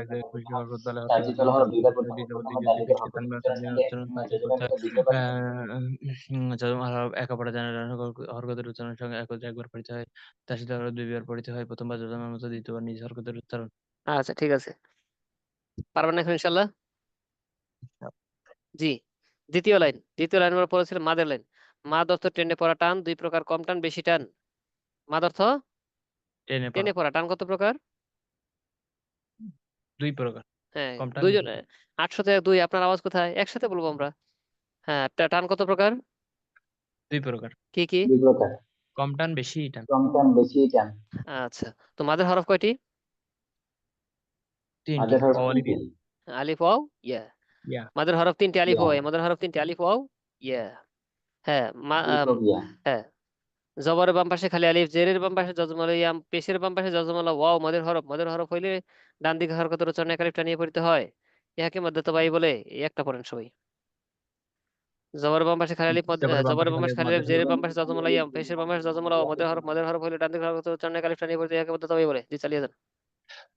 হরফ জবর জের একার পেশ পড়া জজম যায় না, তাসদিদ, ডান দিকের হরকতের এক জবর এক জের এক পেশকে হরকতের উচ্চারণ উচ্চারণ তাড়াতাড়ি করতে হয়। দুই জবর দুই জের দুই পেশকে তানবিনের উচ্চারণ তাড়াতাড়ি করতে হয়। যজমাল হরফ একেবারে ডান হরকতের উচ্চারণের সঙ্গে একত্রে একবার পড়তে হয়। তাসদিদের হরফ দুইবার পড়তে হয়। প্রথমবার যজমের মতো, দ্বিতীয়বার নিজ হরকতের উচ্চারণ। আরবিতে আকার একার 5টি জবর জের পেশ জজম তাসদিদ, এক জবর এক জের এক পেশকে হরকত বলে, হরকতের উচ্চারণ তাড়াতাড়ি করতে হয়। দুই জবর দুই জের দুই পেশকে তানবিনের উচ্চারণ তাড়াতাড়ি করতে হয়। যজমাল হরফ একা পড়া যায় না, ডান হরকতের উচ্চারণের সঙ্গে একত্রে একবার পড়তে হয়। তাসদিদের হরফ দুইবার পড়তে হয়। প্রথমবার যজমের মতো, দ্বিতীয়বার নিজ হরকতের উচ্চারণ। আচ্ছা, ঠিক আছে। পারবেন না এখন ইনশাল্লাহ? জি। দ্বিতীয় লাইন আমরা পড়েছিলাম মাদের লাইন। মাদ অর্থ টেনে পড়া টান, দুই প্রকার, কম টান, বেশি টান। মাদ অর্থ টেনে পড়া টেনে পড়া টান কত প্রকার? দুই প্রকার, হ্যাঁ, কম টান দুইজন। বেশি টান। 802, আপনার আওয়াজ কোথায়? একসাথে বলবো আমরা। হ্যাঁ, টান কত প্রকার? দুই প্রকার, কি কি? দুই প্রকার, কম টান বেশি টান। কম টান বেশি টান। আচ্ছা, তো মাদের হরফ কয়টি? তিনটি, মাঝের হরফ অ আলিফ তিনটি। আলিফ ওয়াও ইয়া। ইয়া। মাদের হরফ 3টি, আলিফ ইয়া, ওয়াও। মাদের হরফ 3টি, আলিফ ওয়াও ইয়া। হ্যাঁ, আলিফ ও ইয়া। হ্যাঁ, জবরের বাম পাশে খালি আলিফ, জেরের বাম পাশে যজমালা ইয়াম, পেশের বাম পাশে যজমালা ওয়াও। মাদের হরফ হইলে ডান দিকে হরকতের উচ্চারণে এক আলিফ টানিয়ে পড়তে হয়। ইহাকে মধ্যে তবাই বলে। এই একটা পড়েন সবাই। জবরের বাম পাশে খালি আলিফ জবরের বাম পাশে খালি আলিফ জেরের বাম পাশে জজম আলাইয়াম পেশের বাম পাশে জজম আলাও মদের হরফ হইলে ডান দিকের হরফ উচ্চারণে আলিফ টানিয়ে পড়তে ইহাকে মধ্যে তবাই বলে। জি চালিয়ে যান।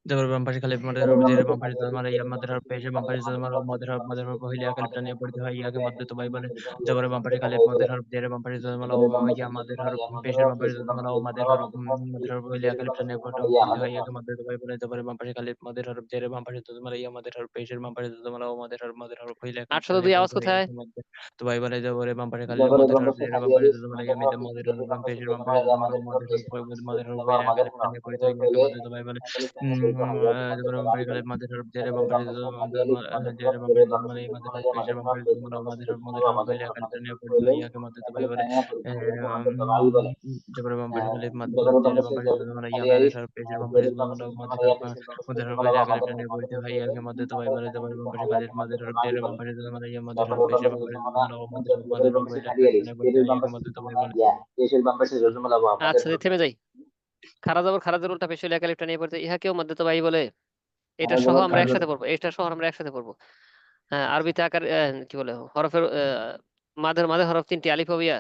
জবরের বাম পাশে খালি মদের হরফ জেরের বাম পাশে জজম আলাইয়াম মদের হরফ পেশের বাম পাশে জজম আলাও মদের হরফ হইলে আলিফ টানিয়ে পড়তে হয় ইহাকে মধ্যে তবাই বলে। জবরের বাম পাশে খালি মদের হরফ জেরের বাম পাশে জজম আলাও ইয়া মদের হরফ পেশের বাম পাশে জজম আলাও মদের হরফ হইলে আলিফ টানিয়ে পড়তে হয় ইহাকে মধ্যে তবাই বলে। জবরের বাম পাশে খালি মদের হরফ জেরের বাম পাশে জজম আলাও ইয়া মদের হরফ পেশের বাম পাশে জজম আলাও মদের হরফ হইলে আলিফ টানিয়ে 802 আওয়াজ পড়তে হয় কোথায়? ইহাকে মধ্যে তবাই বলে। জবরের বাম পাশে খালি মদের হরফ জেরের বাম পাশে জজম আলাও ইয়া মদের হরফ পেশের বাম পাশে জজম আলাও মদের হরফ হইলে আলিফ টানিয়ে পড়তে হয় ইহাকে মধ্যে তবাই বলে। জবরের বাম পাশে খালি মদের হরফ জেরের বাম পাশে জেরের বাম পাশে জজম আলাও ইয়া মদের হরফ পেশের বাম পাশে জজম আলাও মদের হরফ হইলে আলিফ টানিয়ে পড়তে হয় ইহাকে মধ্যে তবাই বলে। জবরের বাম পাশে খালি মদের হরফ জেরের বাম পাশে জজম আলাও ইয়া মদের হরফ পেশের বাম পাশে জজম আলাও মদের হরফ হইলে আলিফ টানিয়ে পড়তে হয় ইহাকে মধ্যে তবাই বলে। জবরের বাম পাশে খালি মদের হরফ জেরের বাম পাশে জজম আলাও ইয়া মদের হরফ পেশের বাম পাশে জজম আলাও মদের হরফ হইলে আলিফ টানিয়ে পড়তে হয় ইহাকে মধ্যে তবাই বলে। আচ্ছা থেমে যাই। খারা জবর খারাজের উল্টা পেশ হইলে এক আলিফ টানিয়ে পড়তে ইহাকেও মধ্যে তবাই বলে। এটা সহ আমরা একসাথে পড়বো। এটা সহ আমরা একসাথে পড়বো। হ্যাঁ, আরবিতে আকার কি বলে হরফের মাঝে হরফ 3টি আলিফ ও ইয়া।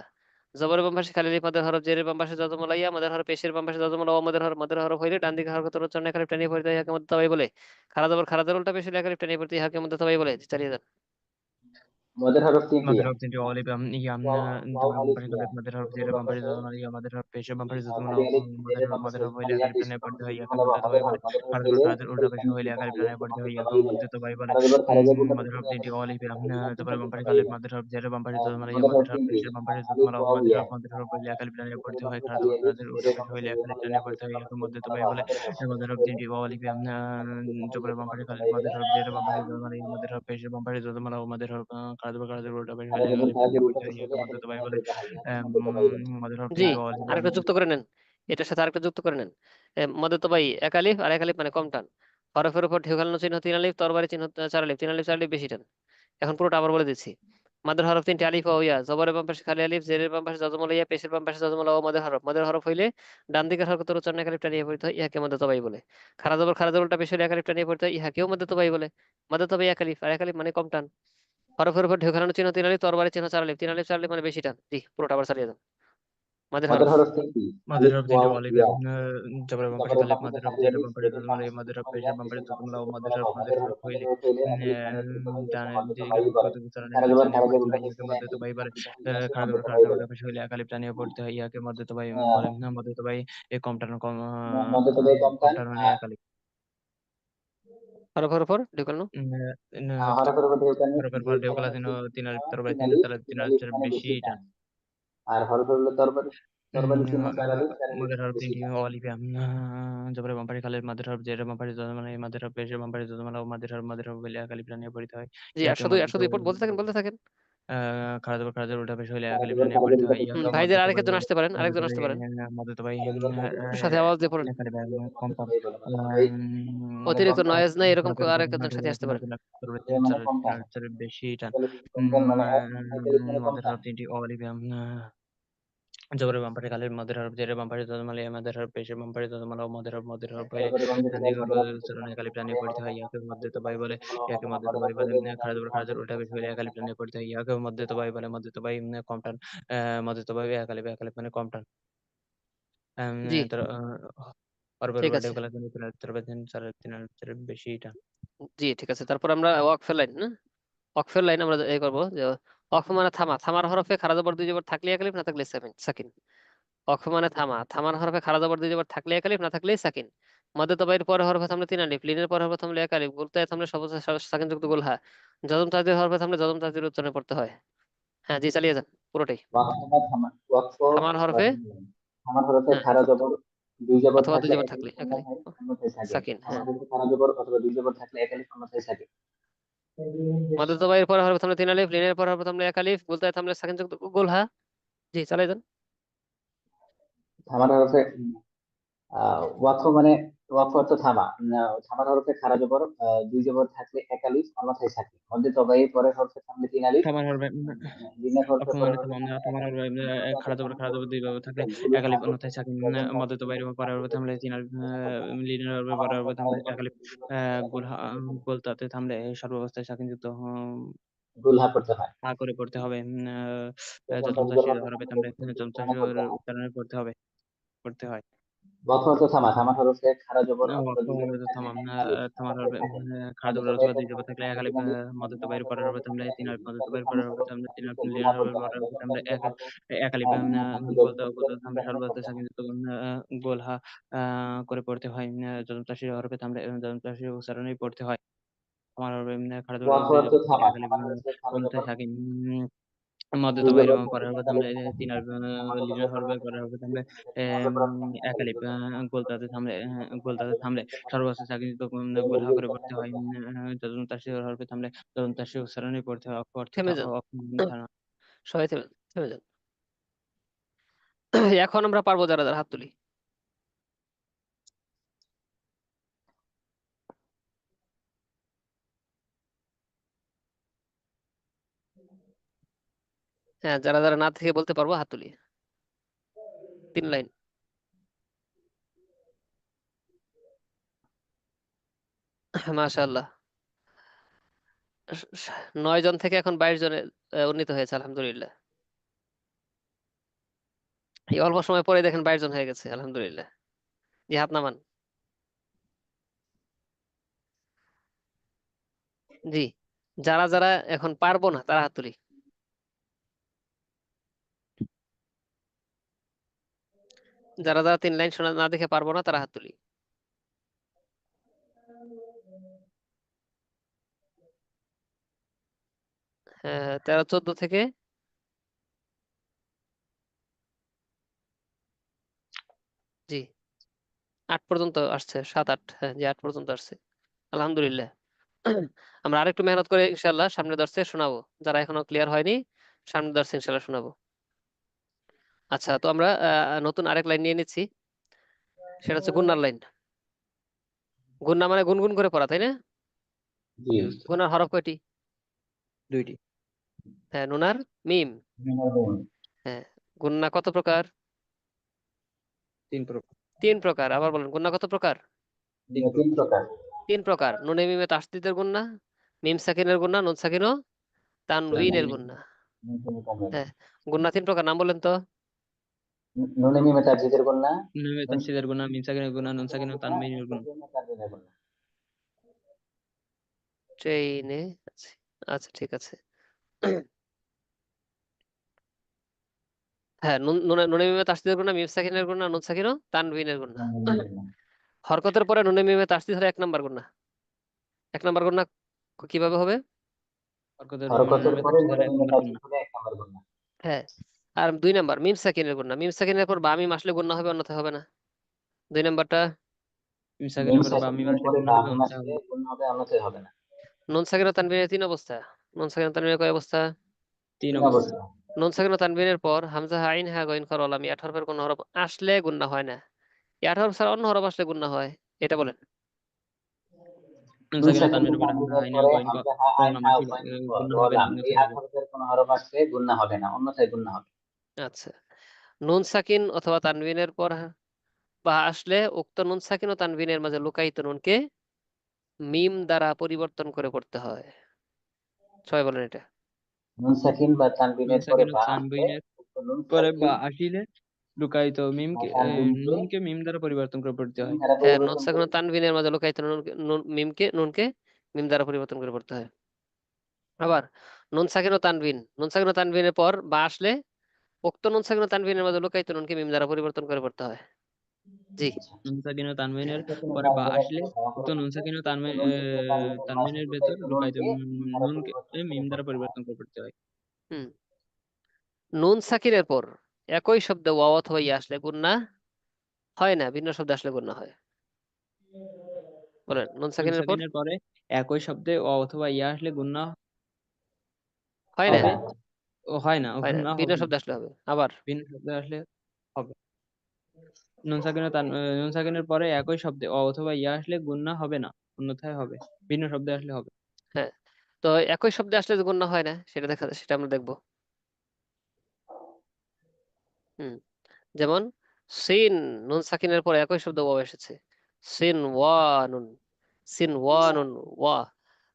জবরের বাম পাশে খালি আলিফ মাদের হরফ জেরের বাম পাশে জজম আলাইয়া ইয়া মাদের হরফ পেশের বাম পাশে জজম আলাও মাদের হরফ হইলে ডান দিকে হরকতের উচ্চারণে এক আলিফ টানিয়ে পড়তে ইহাকে মধ্যে তবাই বলে। খারা জবর খারাজের উল্টা পেশ হইলে এক আলিফ টানিয়ে পড়তে ইহাকে মধ্যে তবাই বলে। চালিয়ে যান। মদের হরফ তিনটি মদের হরফ 3টি অলিফ জবরের বাম পাশে খালি মদের হরফ জেরের বাম পাশে জজম আলাইয়া মদের হরফ পেশের বাম পাশে জজম আলাও মদের হরফ হইলে এক আলিফ টানিয়ে পড়তে হয় ইহাকে মধ্যে তবাই বলে। খারাজের উল্টা পেশ হইলে এক আলিফ টানিয়ে পড়তে হয় ইহাকে মধ্যে তবাই বলে। মদের হরফ 3টি অলিফ জবরের বাম পাশে খালি মদের হরফ জেরের বাম পাশে জজম আলাইয়া মদের হরফ পেশের বাম পাশে জজম আলাও মদের হরফ হইলে এক আলিফ টানিয়ে পড়তে হয় খারাজের উল্টা পেশ হইলে এক আলিফ টানিয়ে পড়তে হয় ইহাকে মধ্যে তবাই বলে। মদের হরফ 3টি অলিফ জবরের বাম পাশে খালি মদের হরফ জেরের বাম পাশে জজম আলাইয়া মদের হরফ পেশের বাম পাশে জজম আলাও মদের হরফ খারাজের উল্টা পেশ হইলে এক আলিফ টানিয়ে পড়তে হয় ইহাকে মধ্যে তবাই বলে। মদের হরফ জি 3টি অলিফ আরেকটা যুক্ত করে নেন। এটার সাথে আরেকটা যুক্ত করে নেন। মধ্যে তবাই এক আলিফ আর এক আলিফ মানে কম টান। হরফের উপর ঢেউ খেলানো চিহ্ন 3 আলিফ, তরবারি চিহ্ন 4 আলিফ, 3 আলিফ 4 আলিফ বেশি টান। এখন পুরোটা আবার বলে দিচ্ছি। মাদের হরফ 3টি আলিফ ও ইয়া। জবরের বাম পাশে খালি আলিফ জেরের বাম পাশে জজম আলাইয়া পেশের বাম পাশে জজম আলাও মাদের হরফ হইলে ডান দিকের হরকতের উচ্চারণে এক আলিফ টানিয়ে পড়তে হয় ইহাকে মধ্যে তবাই বলে। খারা জবর খারাজের উল্টা পেশ হইলে এক আলিফ টানিয়ে পড়তে হয় ইহাকেও মধ্যে তবাই বলে। মধ্যে তবাই এক আলিফ আর এক আলিফ মানে কম টান। হরফের উপর ঢেউ খেলানো চিহ্ন 3 আলিফ, তরবারি চিহ্ন 4 আলিফ, 3 আলিফ 4 আলিফ মানে বেশি টান। জি পুরোটা আবার চালিয়ে যান। মাদের মদের হরফ হরফ তিনটি মদের আলিফ হরফ 3টি ওয়াও অলিফ ইয়া জবরের বাম পাশে খালি মদের হরফ জেরের বাম পাশে জজম আলাইয়া মদের হরফ পেশের বাম পাশে জজম আলাও মদের হরফ হইলে ডানের দিকে হরকত উচ্চারণে এক আলিফ টানিয়ে পড়তে হয় ইহাকে মধ্যে তবাই বলে। খারাজের উল্টা পেশ হইলে এক আলিফ টানিয়ে পড়তে হয় ইহাকে মধ্যে তবাই বলে। মধ্যে তবাই এই মধ্যে তবে কম কম টান টান মানে এক আলিফ। হরফের উপর ঢেউ খেলানো হরফের উপর ঢেউ টান হরফের পর ঢেউ খেলা চিহ্ন 3 আলিফ, তরবারি চিহ্ন 4 আলিফ, 3 আলিফ বেশি টান। আর হরফের হলো তরবারি চিহ্ন 4 আলিফ 4 আলিফ মদের হরফ বেশি 3টি টান অলিফ জবরের বাম পাশে খালি মদের হরফ জেরের বাম পাশে জজম আলাইয়া মদের হরফ পেশের বাম পাশে জজম আলাও মদের হরফ হইলে এক আলিফ টানিয়ে পড়তে হয় জি ইহাকে 802 মধ্যে 802 বলতে থাকেন। খারাজের উল্টা পেশ হইলে এক আলিফ হরফের টানিয়ে খারাজের পড়তে উল্টা হয় পেশ ইহাকে মধ্যে ভাইদের তবাই আরেকজন বলে। আসতে পারেন, আরেকজন আসতে পারেন। মধ্যে তবাই একটু সাথে আওয়াজ দিয়ে পড়েন। এখানে কম টান মানে কম অতিরিক্ত টান নয়েজ নাই, এরকম হরফের উপর আরেকজন সাথে আসতে পারেন। মানে কম টান বেশি টান। মানে মানে কম মদের টান হরফ 3টি অলিফ জবরের বাম পাশে খালি মদের হরফ জেরের বাম পাশে জজম আলাইয়া মদের হরফ পেশের বাম পাশে জজম আলাও মদের হরফ হইলে ডান দিকে উচ্চারণে এক আলিফ টানিয়ে পড়তে হয় ইহাকে মধ্যে তবাই বলে। ইহাকে মধ্যে তবাই বলে। খারাজের উল্টা পেশ হইলে এক আলিফ টানিয়ে পড়তে হয় ইহাকে মধ্যে তবাই বলে। মধ্যে তবাই কম টান। মধ্যে তবাই এক আলিফ মানে কম টান। জি হরফের ঠিক উপর আছে। ঢেউ খেলা চিহ্ন 3 আলিফ, তরবারি চিহ্ন 4 আলিফ, 3 আলিফ বেশি টান। জি ঠিক আছে। তারপর আমরা ওয়াকফের লাইন না, ওয়াকফের লাইন আমরা এই করবো যে ওয়াকফ মানে থামা। থামার হরফে খারা জবর দুই জবর থাকলে এক আলিফ, না থাকলে সাকিন। ওয়াকফ মানে থামা। থামার হরফে খারা জবর দুই জবর থাকলে এক আলিফ, না থাকলে সাকিন। মধ্যে তবাইয়ের পরে হরফে থামলে 3 আলিফ, লিনের পরে হরফে থামলে এক আলিফ, গুলতায় থামলে সবুজ সাকিন যুক্ত গোলহা, জজম তাজদির হরফে থামলে জজম তাজদির উচ্চারণে পড়তে হয়। হ্যাঁ জি চালিয়ে যান পুরোটাই। থামার হরফে আমার হরফে হ্যাঁ খারা জবর দুই জবর অথবা দুই থাকলে জবর এক থাকলে আলিফ এক আলিফ অন্যথায় সাকিন সাকিন। আমার হ্যাঁ হরফে খারা জবর অথবা দুই জবর থাকলে এক আলিফ অন্যথায় সাকিন মধ্যে তবাইয়ের পরে হরফে থামলে 3 আলিফ, লিনের পরে হরফে থামলে এক আলিফ, গুলতায় থামলে সাকিন যুক্ত গোলহা। জি চালিয়ে যান। আমার হরফে ওয়াকফ মানে ওয়াকফ অর্থ থামা। থামার হরফে খারা জবর, দুই জবর থাকলে এক আলিফ, অন্যথায় সাকিন। মধ্যে তবাই পরের হরফে থামলে তিন আলিফ, থামার হরফে লিনের হরফে পরের অপমানিত হরফে মামলা থামলে এক থামার আলিফ, হরফে খাড়া জবর দুইভাবে থাকলে এক গুলহা আলিফ করতে অন্যথায় হয়। সাকিন যেমন মধ্যে তো বাইরে পরের হরফে থামলে তিন আলিফ লিনের হরফে থামার পরের হরফে হরফে থামলে খারা এক জবর আলিফ দুই জবর থাকলে এক আলিফ, গোলহা গোলতাতে থামলে সর্বাবস্থায় সাকিন যুক্ত গুলহা করতে হয়। হা করে পড়তে হবে। যেমন যতম তাসদীদের তাসদীদ হরফে হরফে থামলে থামলে যতম উচ্চারণে তাসদীদ করতে হয়। উচ্চারণে পড়তে হয়। ওয়াকফ অর্থ থামা। থামার হরফে খারা জবর অথবা ওয়াক্ফ দুই জবর হরফে থাকলে থামাম এক আলিফ, থামার অন্যথায় হরফে সাকিন। খাড়া মধ্যে জবর তবাই অথবা দুই পরের জবর হরফে থাকলে এক থামলে আলিফ তিন আলিফ, মধ্যে তো বাইরে লিনের পরের হরফে হরফে থামলে তিন আলিফ মধ্যে তো বাইরে পরের অন্যথায় হরফে থামলে তিন আলিফ গুলহা লিনের হরফে করতে হয়। পরের হরফে যেমন থামলে তাসদীদের হরফে এক আলিফ বিনা থামলে জবর গোলতা দুই জবর থামলে উচ্চারণে সর্বদা করতে হয়। সাকিন যুক্ত গোলহা করে পড়তে হয়। যতম তাসদীদ হরফে থামলে যতম তাসদীদ উচ্চারণেই পড়তে হয়। আমার হরফে খাড়া জবর ওয়াকফ দুই অর্থ জবর থাকলে থামা। এক আলিফ থামার হরফে খারা অন্যথায় জবর সাকিন মধ্যে দুই তো বাইরে জবর পরের থাকলে হরফে এক থামলে আলিফ, তিন আলিফ মধ্যে লিনের তবাই পরের হরফে হরফে পরের হরফে থামলে লিনের হরফে থামলে এক এক আলিফ, আলিফ গোলতাতে যেমন থামলে তাসদীদের হরফে সর্বশেষ থামলে আগে তো লিনের গোলহা হরফে করে পড়তে উচ্চারণে হয়। করতে হয়। যখন তাসদীদ হরফে থামলে তখন তাসদীদ উচ্চারণে পড়তে হয়। থেমে যান, ধারণা সবাই থেমে থেমে যান। এখন আমরা পারবো যারা যারা হাত তুলি। হ্যাঁ, যারা যারা না থেকে বলতে পারবো হাত তুলি। 3 লাইন। মাশাআল্লাহ। 9 জন থেকে এখন 22 জনে উন্নীত হয়েছে, আলহামদুলিল্লাহ। এই অল্প সময় পরে দেখেন 22 জন হয়ে গেছে, আলহামদুলিল্লাহ। জি, হাত নামান। জি, যারা যারা এখন পারবো না তারা হাত তুলি। যারা যারা 3 লাইন শোনা না দেখে পারবো না তারা হাত তুলি। হ্যাঁ, 13 14 থেকে জি 8 পর্যন্ত আসছে, 7 8, হ্যাঁ জি 8 পর্যন্ত আসছে, আলহামদুলিল্লাহ। আমরা আরেকটু মেহনত করে ইনশাআল্লাহ সামনের দর্শে শোনাবো। যারা এখনো ক্লিয়ার হয়নি সামনের দর্শে ইনশাআল্লাহ শোনাবো। আচ্ছা, তো আমরা নতুন আরেক লাইন নিয়ে নিচ্ছি, সেটা হচ্ছে গুন্নার লাইন। গুন্না মানে গুনগুন করে পড়া, তাই না? জি, গুনার হরফ কয়টি? দুইটি হ্যাঁ, নুনার মিম। হ্যাঁ, গুন্না কত প্রকার? 3 প্রকার 3 প্রকার। আবার বলেন, গুন্না কত প্রকার? 3 প্রকার। 3 প্রকার। নুনে মিমে তাসদীদের গুন্না, মিম সাকিনের গুন্না, নুন সাকিন ও তানউইনের গুন্না। হ্যাঁ, গুন্না 3 প্রকার, নাম বলেন তো। নুনে মিমে তাসদীদের গুন্না, নুনে নুন তাসদীদের গুণা মিম সাকিনের গুণা নুন সাকিন ও গুন্না, তানবীনের গুণা তানবীনের গুন্না। ট্রেইনে আছে। আচ্ছা, ঠিক আছে। হ্যাঁ, নুনে মিমে তাসদীদের গুন্না, মিম সাকিনের গুন্না, নুন সাকিন ও তানউইনের গুন্না। হরকতের পরে নুনে মিমে তাসদীদ হলে 1 নাম্বার গুন্না। 1 নাম্বার গুন্না কিভাবে হবে? হরকতের নুনে পরে নুনে তাসদীদের মিমে 1 নাম্বার তাসদীদ গুণা হলে 1 নম্বর গুন্না। হ্যাঁ। আর 2 নাম্বার মিম সাকিনের গুন্না। মিম সাকিনের পর বা মিম আসলে গুন্না হবে, অন্যথায় হবে না। 2 নাম্বারটা মিম মিম সাকিনের পর বা মিম সাকিনের আসলে পরে গুণা বা হবে মিম অন্যথায় আসলে হবে না। গুন্না হবে, অন্যথায় হবে না। নুন সাকিন ও তানবিনের 3 অবস্থা। নুন সাকিন ও তানবিনের কয় অবস্থা? 3 তিন অবস্থা অবস্থা। নুন সাকিন ও তানবিনের পর হামজা হা আইন হা গইন খর লাম, এই 8 হরফের কোন হরফ আসলে গুন্না হয় না? এই 8 হরফ ছাড়া অন্য হরফ আসলে গুন্না হয়, এটা বলেন। নুন নুন সাকিন ও সাকিন তানবীনের পর হামজা তানবীনের আইন পরে গইন হামজা হা আইন করলাম হা কি গইন গুণা র হবে না, লাম, এই অন্যথায় 8 হবে। হরফের কোন হরফ আসলে গুন্না হবে না, অন্যথায় গুন্না হবে। আচ্ছা, নুন সাকিন অথবা তানবিনের পর বা আসলে উক্ত নুন সাকিন ও তানবিনের মাঝে লুকায়িত নুনকে মিম দ্বারা পরিবর্তন করে পড়তে হয়। সবাই বলেন এটা। নুন সাকিন বা নুন তানবিনের পরে সাকিন ও বা আসলে তানবীনের উক্ত নুন পরে বা সাকিন আসিলে লুকায়িত বা মিমকে তানবিনকে নুনকে মিম দ্বারা পরিবর্তন করে পড়তে মিম হয়। দ্বারা হ্যাঁ, নুন পরিবর্তন সাকিন করে। ও তানবিনের মাঝে লুকায়িত নুনকে মিম দ্বারা পরিবর্তন করে পড়তে হয়। আবার নুন সাকিন ও তানবিনের পর বা আসলে উক্ত নুন সাকিন ও তানবিনের মাঝে লুকায়িত নুনকে মিম দ্বারা পরিবর্তন করে পড়তে হয়। জি। আচ্ছা, নুন সাকিন ও নুন তানবিনের সাকিন ও পরে বা তানবিনের আসলে পরে বা উক্ত হলো নুন সাকিন ও উক্ত নুন সাকিন ও তানবিনের মাঝে তানবিনের ভেতর লুকায়িত লুকায়িত নুনকে মিম দ্বারা নুনকে পরিবর্তন করে মিম দ্বারা পড়তে হয়। পরিবর্তন করে পড়তে হয়। হুম। নুন সাকিনের পর একই শব্দে ওয়াও অথবা ইয়া আসলে গুন্না হয় না, ভিন্ন শব্দে আসলে গুন্না হয়। বলেন, নুন নুন সাকিনের পর সাকিনের পরে একই শব্দে অ অথবা ইয়া আসলে গুণা হয় না, হয় হবে না। ও হয় না, হয় না, গুণা ভিন্ন হবে না, শব্দে আসলে হবে। আবার ভিন্ন শব্দে আসলে হবে। নুন সাকিনের পরে একই শব্দে অ অথবা ইয়া আসলে গুণনা হবে না, অন্যথায় হবে। ভিন্ন শব্দে আসলে হবে। হ্যাঁ, তো একই শব্দে আসলে যে গুণনা হয় না সেটা আমরা দেখবো। হুম, যেমন সিন, নুন সাকিনের পর একই শব্দ ওয়াও এসেছে, সিন ওয়া নুন, সিন ওয়া নুন ওয়া,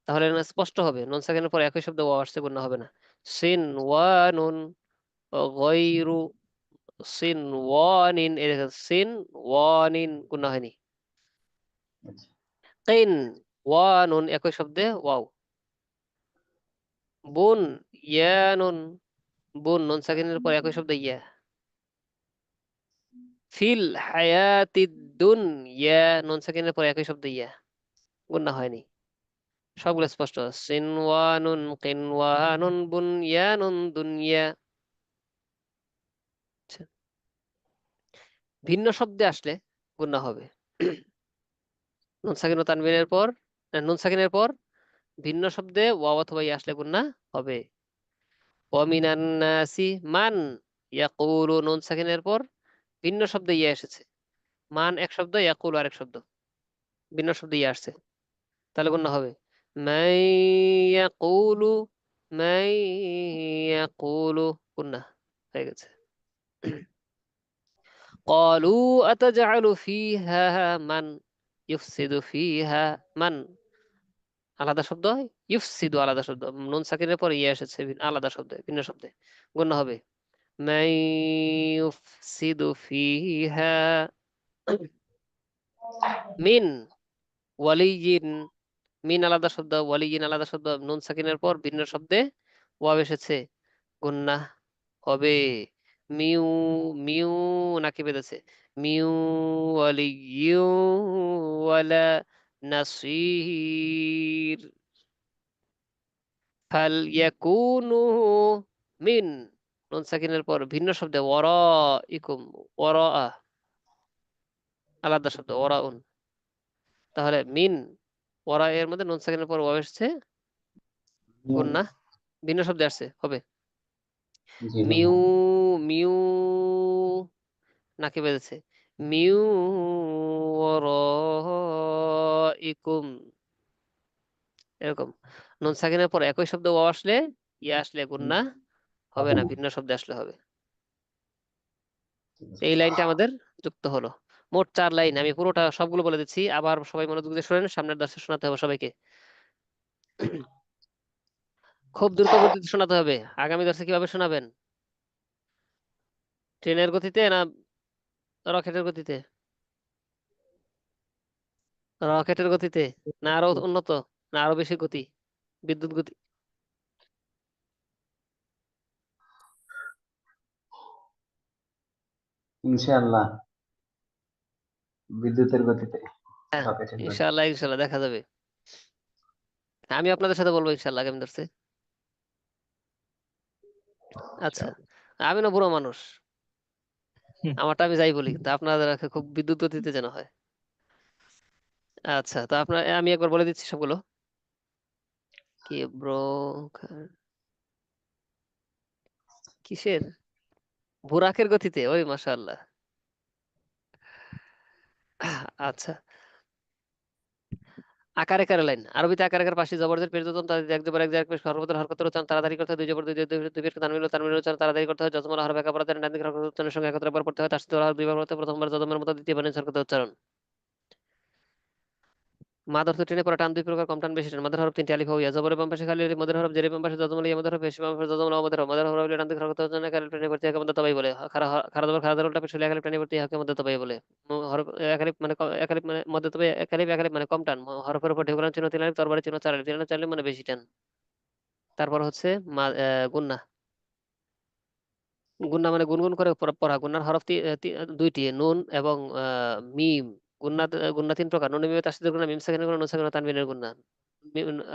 তাহলে না স্পষ্ট হবে নুন সাকিনের পর একই শব্দ ওয়াও আসছে, গুণনা হবে না। সিন ওয়া নুন গয়রু, সিন ওয়ানিন, এই দেখেন সিন ওয়ানিন গুণনা হয়নি। আচ্ছা। কিন ওয়া নুন একই শব্দে ওয়াও। বুন ইয়া নুন, বুন নুন সাকিনের পর একই শব্দ ইয়া। ফিল হায়াতিদ দুনিয়া, নুন সাকিনের পর একই শব্দ ইয়া, গুণনা হয়নি। সবগুলো স্পষ্ট, সিনওয়ানুন কিনওয়ানুন বুনয়ানুন দুনিয়া। আচ্ছা, ভিন্ন শব্দে আসলে গুণনা হবে। নুন সাকিন ও তানবিনের পর, নুন সাকিনের পর ভিন্ন শব্দে ওয়াও অথবা ইয়া আসলে গুণনা হবে। ওয়ামিনান নাসি মান ইয়াকুলু, নুন সাকিনের পর ভিন্ন শব্দে ইয়া এসেছে, মান এক শব্দ, ইয়াকুলু আরেক শব্দ, ভিন্ন শব্দে ইয়া আসছে, তাহলে গুণনা হবে। মাই ইয়াকুলু, মাই ইয়াকুলু, গুণনা হয়ে গেছে। قالوا أتجعل فيها من يفسد فيها من আলাদা শব্দ হয়, ইউফসিদু আলাদা শব্দ, নুন সাকিনের পর ইয়ে এসেছে আলাদা শব্দে, ভিন্ন শব্দে, গণ্য হবে। মান ইউফসিদু ফিহা মিন ওয়ালিয়িন, মিন আলাদা শব্দ, ওয়ালিয়িন আলাদা শব্দ, নুন সাকিনের পর ভিন্ন শব্দে ওয়াও এসেছে, গুন্নাহ হবে। মিউ, মিউ নাকি বেঁধেছে, মিউ ওয়ালিয়্যু ওয়ালা নাসির, ফাল ইয়াকুনু মিন, নুন সাকিনের পর ভিন্ন শব্দে ওয়ারাইকুম, ওয়ারা আলাদা শব্দ ওয়ারাউন, তাহলে মিন ওয়ারা এর মধ্যে নুন সাকিনের পর ওয়াও এসেছে, গুন্নাহ ভিন্ন শব্দে আসছে, হবে। জি মিউ, বললাম। মিউ নাকি বেঁধেছে, মিউ ওয়ারাইকুম, এরকম। নুন সাকিনের পর একই শব্দ ওয়াও আসলে, ইয়া আসলে গুন্নাহ হবে হবে না, না। ভিন্ন শব্দে আসলে হবে। ঠিক এই আছে। লাইনটা আমাদের যুক্ত হলো। মোট 4 লাইন, আমি পুরোটা সবগুলো বলে দিচ্ছি, আবার সবাই মনোযোগ দিয়ে শোনেন, সামনের দর্শে শোনাতে হবে সবাইকে। খুব দ্রুত গতিতে শোনাতে হবে। আগামী দর্শে কিভাবে শোনাবেন? ট্রেনের গতিতে না রকেটের গতিতে? রকেটের গতিতে, না আরো উন্নত, না আরো বেশি গতি, বিদ্যুৎ গতি? ইনশাআল্লাহ বিদ্যুতের গতিতে, হ্যাঁ, রকেটের গতিতে। ইনশাআল্লাহ, ইনশাআল্লাহ দেখা যাবে। আমি আপনাদের সাথে বলবো ইনশাআল্লাহ আগামী দর্শে। আচ্ছা, ইনশাআল্লাহ। আমি না বুড়ো মানুষ, হুম, আমারটা আমি যাই বলি, কিন্তু আপনাদের খুব বিদ্যুৎ গতিতে যেন হয়। আচ্ছা, তো আপনার আমি একবার বলে দিচ্ছি সবগুলো। কি ব্রো, কিসের, বুরাকের গতিতে, ওই মাশাআল্লাহ। আচ্ছা, আকার একার লাইন, আরবিতে আকার একার পাশে জবরদের পেশ যতন তাদের এক জবর এক জায়গায় পেশ হরকতের হরকতের উচ্চারণ তাড়াতাড়ি করতে হয়, দুই জবর দুই দুই দুই দুই পেশ তানবিল তানবিল উচ্চারণ তাড়াতাড়ি করতে হয়, যজমল হরফ একা পড়াতে ডান দিকের হরকত উচ্চারণের সঙ্গে একত্রে বার পড়তে হয়, তার সাথে হরফ দুইবার পড়তে হয়, প্রথমবার যজমের মতো, দ্বিতীয়বার নিজ হরকতের উচ্চারণ। মাদ অর্থ টেনে পড়া, টান দুই প্রকার, কম টান বেশি টান। মাদের হরফ 3টি, আলিফ ও ইয়া, জবরের বাম পাশে খালি আলিফ, মদের হরফ জেরের বাম পাশে যজমল, ইয়া মদের হরফ পেশ বাম পাশে যজমল, ও মদের হরফ, মদের হরফ হলে টান দিকের হরকত উচ্চারণ কালিফ টেনে পড়তে হয়, মধ্যে তবাই বলে। খারা খারা জবর খারা জবরটা পেশ হলে একালিফ টেনে পড়তে হয়, মধ্যে তবাই বলে। হরফ একালিফ মানে একালিফ মানে মধ্যে তবাই, একালিফ একালিফ মানে কম টান, হরফের উপর ঢেকুরান চিহ্ন 3 আলিফ, তরবারি চিহ্ন 4 আলিফ, 3 আলিফ 4 আলিফ মানে বেশি টান। তারপর হচ্ছে গুন্না, গুন্না মানে গুনগুন করে পড়া। গুন্নার হরফ দুইটি, নুন এবং মিম। গুন্না, গুন্না 3 প্রকার, নুন মিমে তাসদীদের গুন্না, মিম সাকিনের গুন্না, নুন সাকিন ও তানবিনের গুন্না।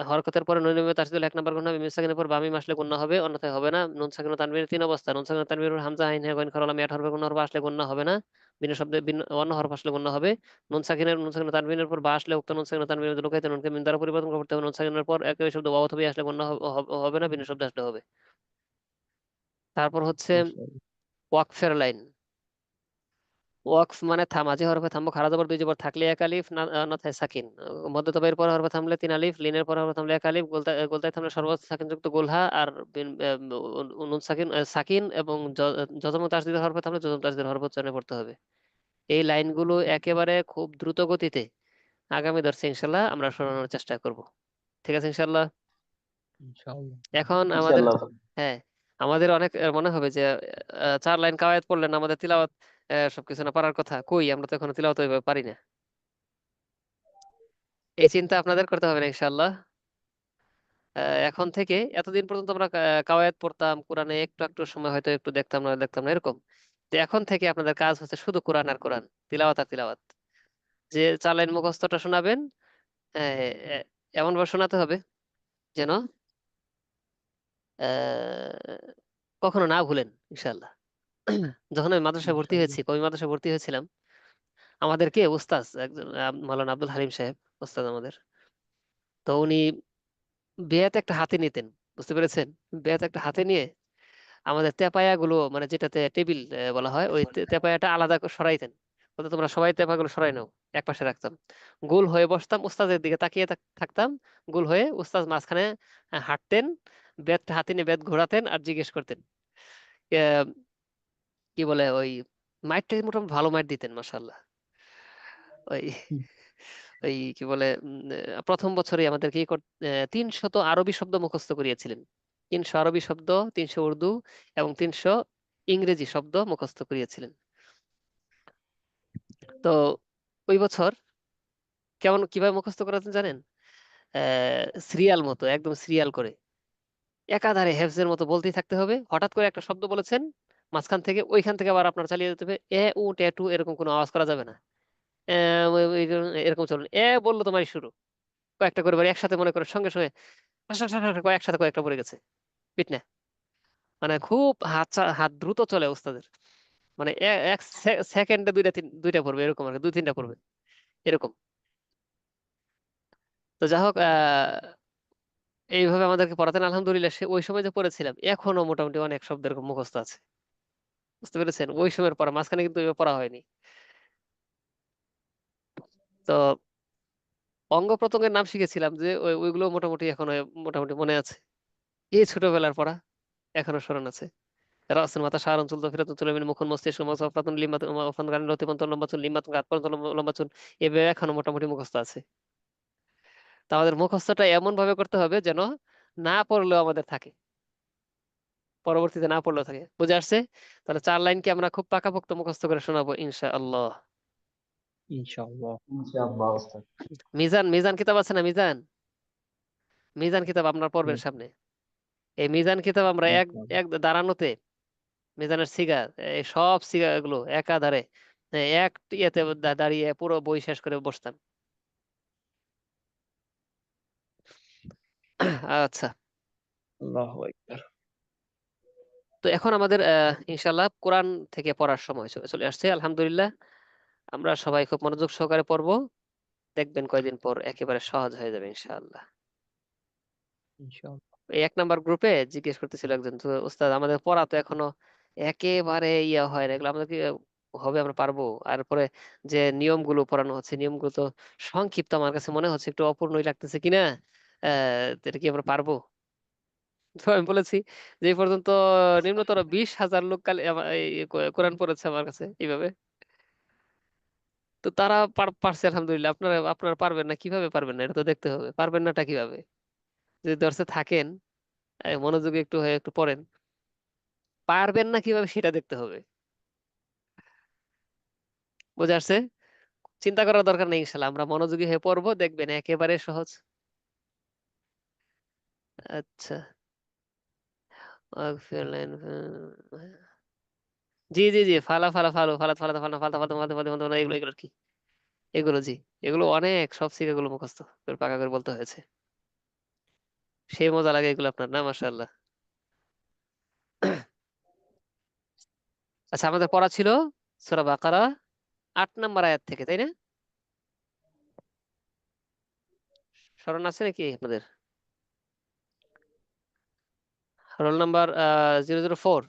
হরকতের পরে নুন মিমে তাসদীদ 1 নম্বর গুন্না, মিম সাকিনের পর বা মিম আসলে গুন্না হবে, অন্যথায় হবে না। নুন সাকিন ও তানবিনের 3 অবস্থা, নুন সাকিন ও তানবিনের পর হামজা আইন হ্যাঁ গইন খারা লাম 8 হরফের গুন্না হরফ আসলে গুন্না হবে না, ভিন্ন শব্দে ভিন্ন অন্য হরফ আসলে গুন্না হবে। নুন সাকিন ও তানবিনের পর বা আসলে উক্ত নুন সাকিন ও তানবিনের মধ্যে লুকায়িত নুনকে মিম দ্বারা পরিবর্তন করতে হবে। নুন সাকিনের পর একই শব্দ ওয়াও অথবা ইয়া আসলে গুন্না হবে না, ভিন্ন শব্দ আসলে হবে। তারপর হচ্ছে মাশাআল্লাহ। ওয়াকফের লাইন। ওয়াকফ মানে থামা, যে হরফে থামবো খারা জবর দুই জবর থাকলে এক আলিফ, অন্যথায় সাকিন। মধ্য তবের পর হরফে থামলে তিন আলিফ, লিনের পর হরফে থামলে এক আলিফ, গোলতায় থামলে সর্বোচ্চ সাকিন যুক্ত গোলহা, আর নুন সাকিন সাকিন, এবং জজম ও তাসদীদের হরফে থামলে জজম তাসদীদের হরফ উচ্চারণে পড়তে হবে। এই লাইনগুলো একেবারে খুব দ্রুত গতিতে আগামী দর্শে ইনশাল্লাহ আমরা শোনানোর চেষ্টা করব। ঠিক আছে ইনশাল্লাহ। ইনশাআল্লাহ। এখন আমাদের, ইনশাআল্লাহ। হ্যাঁ, আমাদের অনেক মনে হবে যে 4 লাইন কাওয়ায়েত পড়লেন, আমাদের তিলাওয়াত সবকিছু না পারার কথা, কই আমরা তো এখনো তিলাওয়াত ওইভাবে পারি না। এই চিন্তা আপনাদের করতে হবে না ইনশাআল্লাহ। এখন থেকে, এতদিন পর্যন্ত আমরা কাওয়ায়েত পড়তাম, কোরআনে একটু একটু সময় হয়তো একটু দেখতাম না দেখতাম না এরকম। তো এখন থেকে আপনাদের কাজ হচ্ছে শুধু কোরআন আর কোরআন, তিলাওয়াত আর তিলাওয়াত। যে 4 লাইন মুখস্থটা শোনাবেন, এমন ভাবে শোনাতে হবে যেন কখনো না ভুলেন ইনশাআল্লাহ। যখন আমি মাদ্রাসায় ভর্তি ইনশাআল্লাহ। হয়েছি, কবি মাদ্রাসায় ভর্তি হয়েছিলাম, আমাদেরকে উস্তাজ একজন মাওলানা আব্দুল হালিম সাহেব উস্তাদ আমাদের, তো উনি বেয়াতে একটা হাতে নিতেন, বুঝতে পেরেছেন? বেয়াতে একটা হাতে নিয়ে আমাদের তেপায়া গুলো, মানে যেটাতে টেবিল বলা হয়, ওই তেপায়াটা আলাদা করে সরাইতেন। বলতে তোমরা সবাই তেপাগুলো সরাই নাও, এক পাশে রাখতাম, গোল হয়ে বসতাম, উস্তাদের দিকে তাকিয়ে থাকতাম, গোল হয়ে উস্তাদ মাঝখানে হাঁটতেন, বেতটা হাতে নিয়ে বেত ঘোরাতেন আর জিজ্ঞেস করতেন আহ, কি বলে ওই মাইটটা মোটামুটি ভালো মাইট দিতেন মাশাআল্লাহ। ওই হুম, ওই কি বলে প্রথম বছরে আমাদের কি 300 আরবি শব্দ মুখস্থ করিয়েছিলেন। 300 আরবি শব্দ, 300 উর্দু এবং 300 ইংরেজি শব্দ মুখস্থ করিয়েছিলেন। তো ওই বছর কিভাবে মুখস্থ করাতেন জানেন? সিরিয়াল মতো, একদম সিরিয়াল করে একাধারে হেফজের মতো বলতেই থাকতে হবে। হঠাৎ করে একটা শব্দ বলেছেন, মাঝখান থেকে ওইখান থেকে আবার আপনার চালিয়ে যেতে হবে, এ উ ট্যাটু এরকম কোনো আওয়াজ করা যাবে না। এরকম চলুন, বললো তোমারই শুরু, কয়েকটা করে বাড়ি একসাথে মনে করে সঙ্গে সঙ্গে একসাথে কয়েকটা পড়ে গেছে, পিট না। মানে খুব হাত দ্রুত চলে ওস্তাদের, মানে এক সেকেন্ডে দুইটা পড়বে এরকম, আর কি, দুই তিনটা পড়বে এরকম। তো যাই হোক, এইভাবে আমাদেরকে পড়াতেন আলহামদুলিল্লাহ। সে ওই সময় যে পড়েছিলাম এখনো মোটামুটি অনেক শব্দ এরকম মুখস্থ আছে, বুঝতে পেরেছেন? ওই সময়ের পড়া, মাঝখানে কিন্তু ওইভাবে পড়া হয়নি। তো অঙ্গ প্রত্যঙ্গের নাম শিখেছিলাম যে ওইগুলো মোটামুটি এখনো মোটামুটি মনে আছে। এই ছোটবেলার পড়া এখনো স্মরণ আছে। রাসেল মাথা শাহরুন চুল ফিরাতুন চুলামিন মুখুন মস্তিষ্ক মফরাতুন লিম্মাতুন ওয়াফান গান লতিফাতুন লম্বাতুন লিম্মাতুন গাত পর্যন্ত লম্বাতুন, এভাবে এখনো মোটামুটি মুখস্থ আছে। তা আমাদের মুখস্থটা এমন ভাবে করতে হবে যেন না পড়লেও আমাদের থাকে, পরবর্তীতে না পড়লেও থাকে। বুঝে আসছে? তাহলে 4 লাইনকে আমরা খুব পাকাপোক্ত মুখস্থ করে শোনাবো ইনশাআল্লাহ। ইনশাআল্লাহ। ইনশাআল্লাহ ওস্তাদ। মিজান মিজান কিতাব আছে না? মিজান, মিজান কিতাব আপনার পড়বেন হুম, সামনে। এই মিজান কিতাব আমরা এক ইনশাআল্লাহ। এক দাঁড়ানোতে, মিজানের সিগা, এই সব সিগা গুলো একাধারে এক ইয়েতে দাঁড়িয়ে পুরো বই শেষ করে বসতাম। আচ্ছা, আল্লাহু আকবার। তো এখন আমাদের ইনশাল্লাহ কোরআন থেকে পড়ার সময় চলে আসছে আলহামদুলিল্লাহ। আমরা সবাই খুব মনোযোগ সহকারে পড়বো, দেখবেন কয়দিন পর একেবারে সহজ হয়ে যাবে ইনশাআল্লাহ। ইনশাআল্লাহ। এই 1 নাম্বার গ্রুপে জিজ্ঞেস করতেছিল একজন, তো উস্তাদ আমাদের পড়া তো এখনো একেবারে ইয়া হয় না, এগুলো আমাদের কি হবে, আমরা পারবো? আর পরে যে নিয়মগুলো পড়ানো হচ্ছে, নিয়মগুলো তো সংক্ষিপ্ত, আমার কাছে মনে হচ্ছে একটু অপূর্ণই লাগতেছে কিনা, তো এটা কি আমরা পারবো? তো আমি বলেছি যে এই পর্যন্ত নিম্নতর 20,000 লোক কাল এই কোরআন পড়েছে আমার কাছে এইভাবে। তো তারা পারছে আলহামদুলিল্লাহ। আপনারা পারবেন না, কিভাবে পারবেন না? এটা তো দেখতে হবে, পারবেন নাটা কিভাবে। যদি দর্শে থাকেন, মনোযোগী একটু হয়ে একটু পড়েন, পারবেন না কিভাবে সেটা দেখতে হবে। বুঝে আসছে? চিন্তা করার দরকার নেই ইনশাল্লাহ, আমরা মনোযোগী হয়ে পড়বো, দেখবেন একেবারে সহজ। আচ্ছা, জি জি জি, ফালা ফালা ফালু ফালাত ফালাতে ফালা ফালতা ফালতা ফালতা ফালতা ফালতা, এগুলো এগুলো আর কি, এগুলো জি, এগুলো অনেক সব শিখাগুলো মুখস্থ করে পাকা করে বলতে হয়েছে। সেই মজা লাগে এগুলো আপনার, না মাশাআল্লাহ। আচ্ছা, আমাদের পড়া ছিল সূরা বাকারা 8 নম্বর আয়াত থেকে, তাই না? স্মরণ আছে নাকি আপনাদের? রোল নাম্বার 004,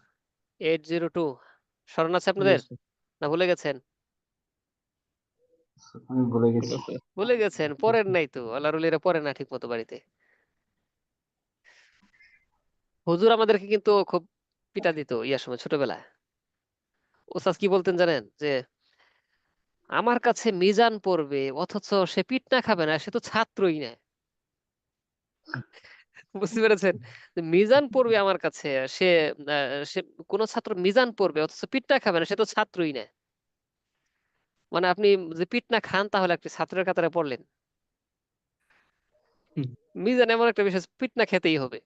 802, স্মরণ আছে জি আপনাদের ওস্তাদ। না ভুলে গেছেন? আমি ভুলে গেছি। ভুলে গেছেন? পড়েন নাই তো, আল্লাহর ওলিরা পড়ে না ঠিক মতো বাড়িতে। হুজুর আমাদেরকে কিন্তু খুব পিটা দিত ইয়ার সময় ছোটবেলায়। ওস্তাদ কি বলতেন জানেন? যে আমার কাছে মিজান পড়বে অথচ সে পিঠ না খাবে না, সে তো ছাত্রই না। বুঝতে পেরেছেন? যে মিজান পড়বে আমার কাছে, সে সে কোন ছাত্র মিজান পড়বে অথচ পিঠ না খাবে না, সে তো ছাত্রই না। মানে আপনি যে পিঠ না খান তাহলে আপনি ছাত্রের কাতারে পড়লেন। মিজান এমন একটা বিষয়, পিঠ না খেতেই হবে।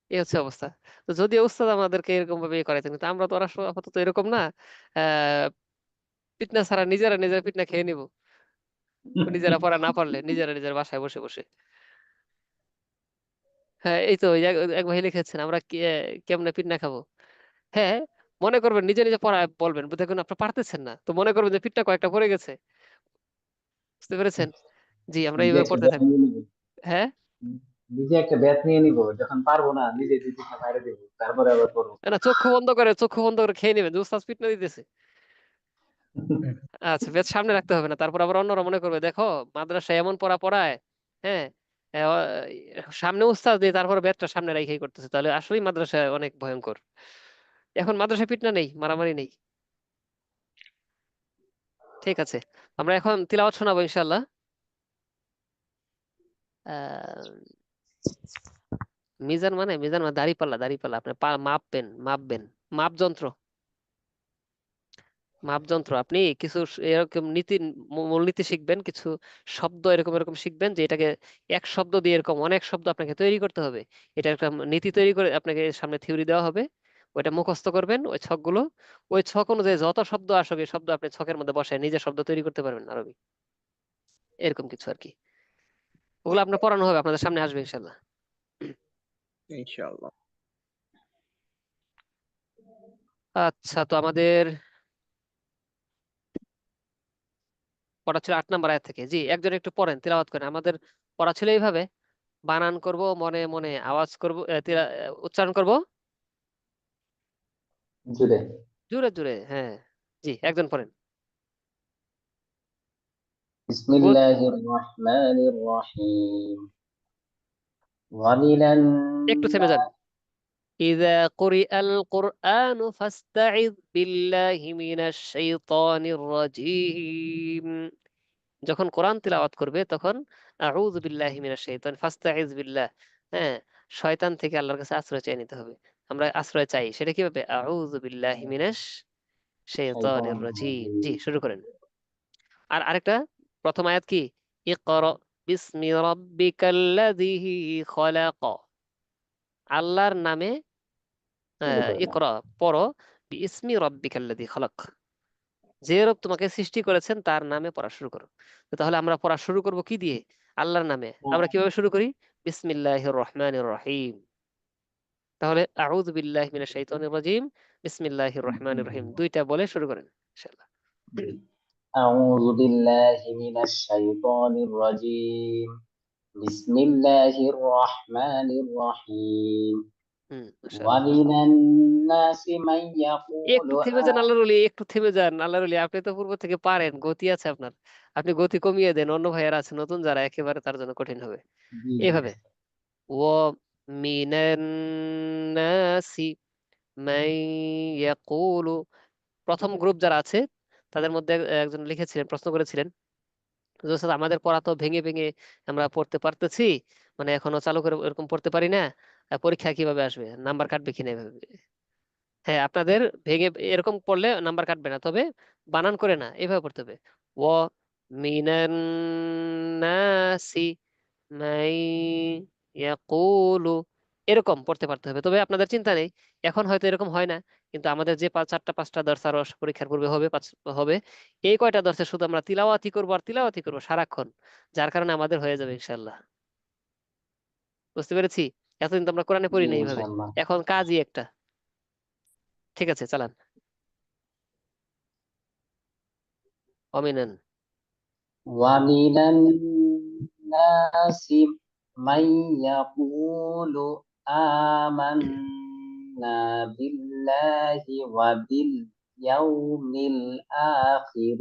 এই হচ্ছে অবস্থা। তো যদিও উস্তাদ আমাদেরকে এরকম ভাবে ইয়ে করাইতেন, কিন্তু আমরা তো ওরা আপাতত এরকম না। আহ পিটনা ছাড়া নিজেরা নিজেরা পিটনা খেয়ে নিব। নিজেরা পড়া না পারলে নিজেরা নিজের বাসায় বসে বসে। হ্যাঁ, এই তো এক ভাই লিখেছেন আমরা কেমনে পিটনা খাবো। হ্যাঁ, মনে করবেন নিজে নিজে পড়া বলবেন, দেখুন আপনি পারতেছেন না, তো মনে করবেন যে পিটনা কয়েকটা পড়ে গেছে। বুঝতে পেরেছেন? জি, আমরা নিজে এইভাবে একটা পড়তে ব্যাট থাকি। নিয়ে নিবো। হ্যাঁ, নিজে একটা ব্যাট নিয়ে নিবো, যখন পারবো না নিজে দুই তিনটা বাইরে দেবো, তারপরে আবার করবো। না চক্ষু বন্ধ করে খেয়ে নেবেন যে উস্তাদ পিটনা দিতেছে। আচ্ছা, বেদ সামনে রাখতে হবে না, তারপর আবার অন্যরা মনে করবে দেখো মাদ্রাসায় এমন পড়া পড়ায়। হ্যাঁ, সামনে উস্তাদ দিয়ে তারপর বেদটা সামনে রেখেই করতেছে, তাহলে আসলেই মাদ্রাসায় অনেক ভয়ঙ্কর। এখন মাদ্রাসায় পিটনা নেই, মারামারি নেই। ঠিক আছে, আমরা এখন তিলাওয়াত শোনাবো ইনশাআল্লাহ। আহ মিজান মানে দাড়িপাল্লা আপনি মাপবেন। মাপযন্ত্র মাপযন্ত্র আপনি কিছু এরকম মূলনীতি শিখবেন, কিছু শব্দ এরকম এরকম শিখবেন যে এটাকে এক শব্দ দিয়ে এরকম অনেক শব্দ আপনাকে তৈরি করতে হবে। এটা একটা নীতি তৈরি করে আপনাকে সামনে থিওরি দেওয়া হবে। ওইটা মুখস্থ করবেন, ওই ছকগুলো। ওই ছক অনুযায়ী যত শব্দ আসবে শব্দ আপনি ছকের মধ্যে বসায় নিজে শব্দ তৈরি করতে পারবেন আরবি। এরকম কিছু আর কি। ওগুলো আপনার পড়ানো হবে, আপনাদের সামনে আসবে ইনশাল্লাহ। ইনশাআল্লাহ। আচ্ছা, তো আমাদের পড়া ছিল 8 নম্বর আয়াত থেকে। জি, একজন একটু পড়েন, তিলাওয়াত করেন। আমাদের পড়া ছিল এইভাবে, বানান করব, মনে মনে আওয়াজ করব, উচ্চারণ করব জুড়ে। জোরে জোরে। হ্যাঁ, জি, একজন পড়েন। গো- বিসমিল্লাহির রহমানির রহিম। ومن একটু থেমে যান। الناس إذا قرئ القرآن فاستعذ بالله من الشيطان الرجيم। যখন কোরআন তিলাওয়াত করবে তখন আউযু বিল্লাহি মিনাশ শাইতান, ফাস্তাইজ বিল্লাহ। হ্যাঁ, শয়তান থেকে আল্লাহর কাছে আশ্রয় চেয়ে নিতে হবে। আমরা আশ্রয় চাই, সেটা কিভাবে? আউযু বিল্লাহি মিনাশ শাইতানির الشيطان রাজিম। জি, الرجيم. শুরু করেন। আর আরেকটা, প্রথম আয়াত কি? ইকরা বিসমি রাব্বিকাল্লাযী খলাক। আল্লাহর নামে শুরু করলাম। ইকরা পড়ো, বিসমি রাব্বিকাল্লাযী খলাক। যে রব তোমাকে সৃষ্টি করেছেন তার নামে পড়া শুরু করো। তো তাহলে আমরা পড়া শুরু করব কি দিয়ে? আল্লাহর নামে। আমরা কিভাবে শুরু করি? বিসমিল্লাহির রহমানির রহিম। তাহলে আউযু বিল্লাহি মিনাশ শাইতানির রাজিম, বিসমিল্লাহির রহমানির রহিম, দুইটা বলে শুরু করেন ইনশাআল্লাহ। أعوذ بالله من الشيطان الرجيم. بسم الله الرحمن الرحيم. মাশাআল্লাহ। ومن الناس من يقول একটু থেমে যান আল্লাহর ওলি, একটু থেমে যান আল্লাহর ওলি, আপনি তো পূর্ব থেকে পারেন, গতি আছে আপনার। আপনি গতি কমিয়ে দেন, অন্য ভাইয়ারা আছে নতুন যারা, একেবারে তার জন্য কঠিন হবে। জি জি। এইভাবে ও মিনান নাসি মান ইয়াকুলু। প্রথম গ্রুপ যারা আছে তাদের মধ্যে একজন লিখেছিলেন, প্রশ্ন করেছিলেন যে "ওস্তাদ, আমাদের পড়া তো ভেঙে ভেঙে আমরা পড়তে পারতেছি, মানে এখনো চালু করে এরকম পড়তে পারি না, পরীক্ষা কিভাবে আসবে, নাম্বার কাটবে কিনা এভাবে?" হ্যাঁ, আপনাদের ভেঙে এরকম পড়লে নাম্বার কাটবে না, তবে বানান করে না, এভাবে পড়তে হবে। ও মিনান নাসি মাই ইয়াকুলু, এরকম পড়তে পারতে হবে। তবে আপনাদের চিন্তা নেই, এখন হয়তো এরকম হয় না, কিন্তু আমাদের যে 4টা 5টা দর্শ আরো পরীক্ষার পূর্বে হবে, হবে, এই কয়টা দর্শে শুধু আমরা তিলাওয়াতি করবো আর তিলাওয়াতি করবো সারাক্ষণ, যার কারণে আমাদের হয়ে যাবে ইনশাল্লাহ। বুঝতে পেরেছি? এতদিন তো আমরা কোরআনে পড়ি জি না এইভাবে, ইনশাআল্লাহ। এখন কাজই একটা। ঠিক আছে, চালান। অমিনান। ومن الناس من يقول آمنا بالله وباليوم الآخر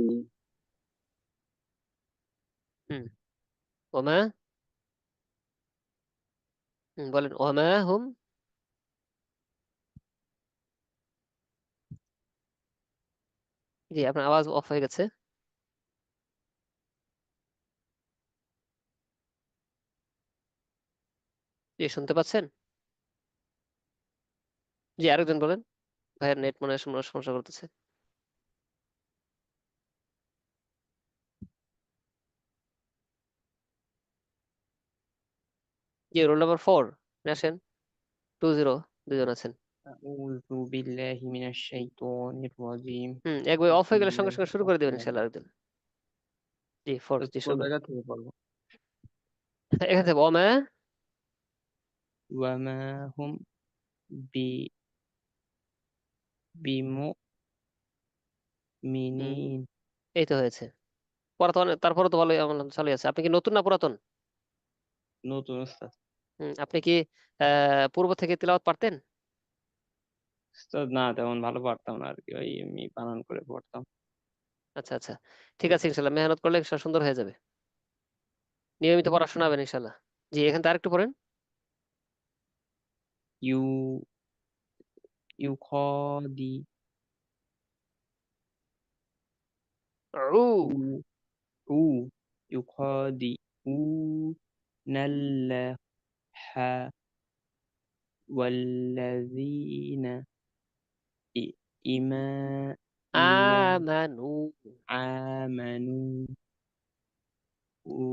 ওমা, বলেন ওমা হুম। জি, আপনার আওয়াজ অফ হয়ে গেছে। জি, শুনতে পাচ্ছেন? জি, আরেকজন বলেন। ভাইয়ের নেট মনে হয় সমস্যা করতেছে। জি, রোল নাম্বার 4 আসেন। 20 দুজন আছেন। أعوذ بالله من الشيطان الرجيم একবার অফ بسم হয়ে গেলে সঙ্গে الله সঙ্গে শুরু করে দিবেন الرحمن ইনশাআল্লাহ আরেকজন। জি, 4 জি, শুরু কোন করেন। জায়গা থেকে পড়বো? এখান থেকে ওমা وما هم ب- بمؤمنين এই তো হয়েছে। পুরাতন, তারপরে তো ভালোই আমার চালু আছে। আপনি কি নতুন না পুরাতন? নতুন উস্তাদ। আপনি কি পূর্ব থেকে তিলাওয়াত পারতেন? উস্তাদ না তেমন ভালো পারতাম না আর কি, ওই এমনি বানান করে পড়তাম। আচ্ছা আচ্ছা, ঠিক আছে, ইনশাল্লাহ মেহনত করলে ইনশাল্লাহ সুন্দর হয়ে যাবে। নিয়মিত পড়াশোনা হবেন ইনশাল্লাহ। জি, এখান থেকে আরেকটু পড়েন। ইউ ইউখাদি উ উ উ ইউখাদি উ নাল্লাহ والذين إما إما আমানু آمنوا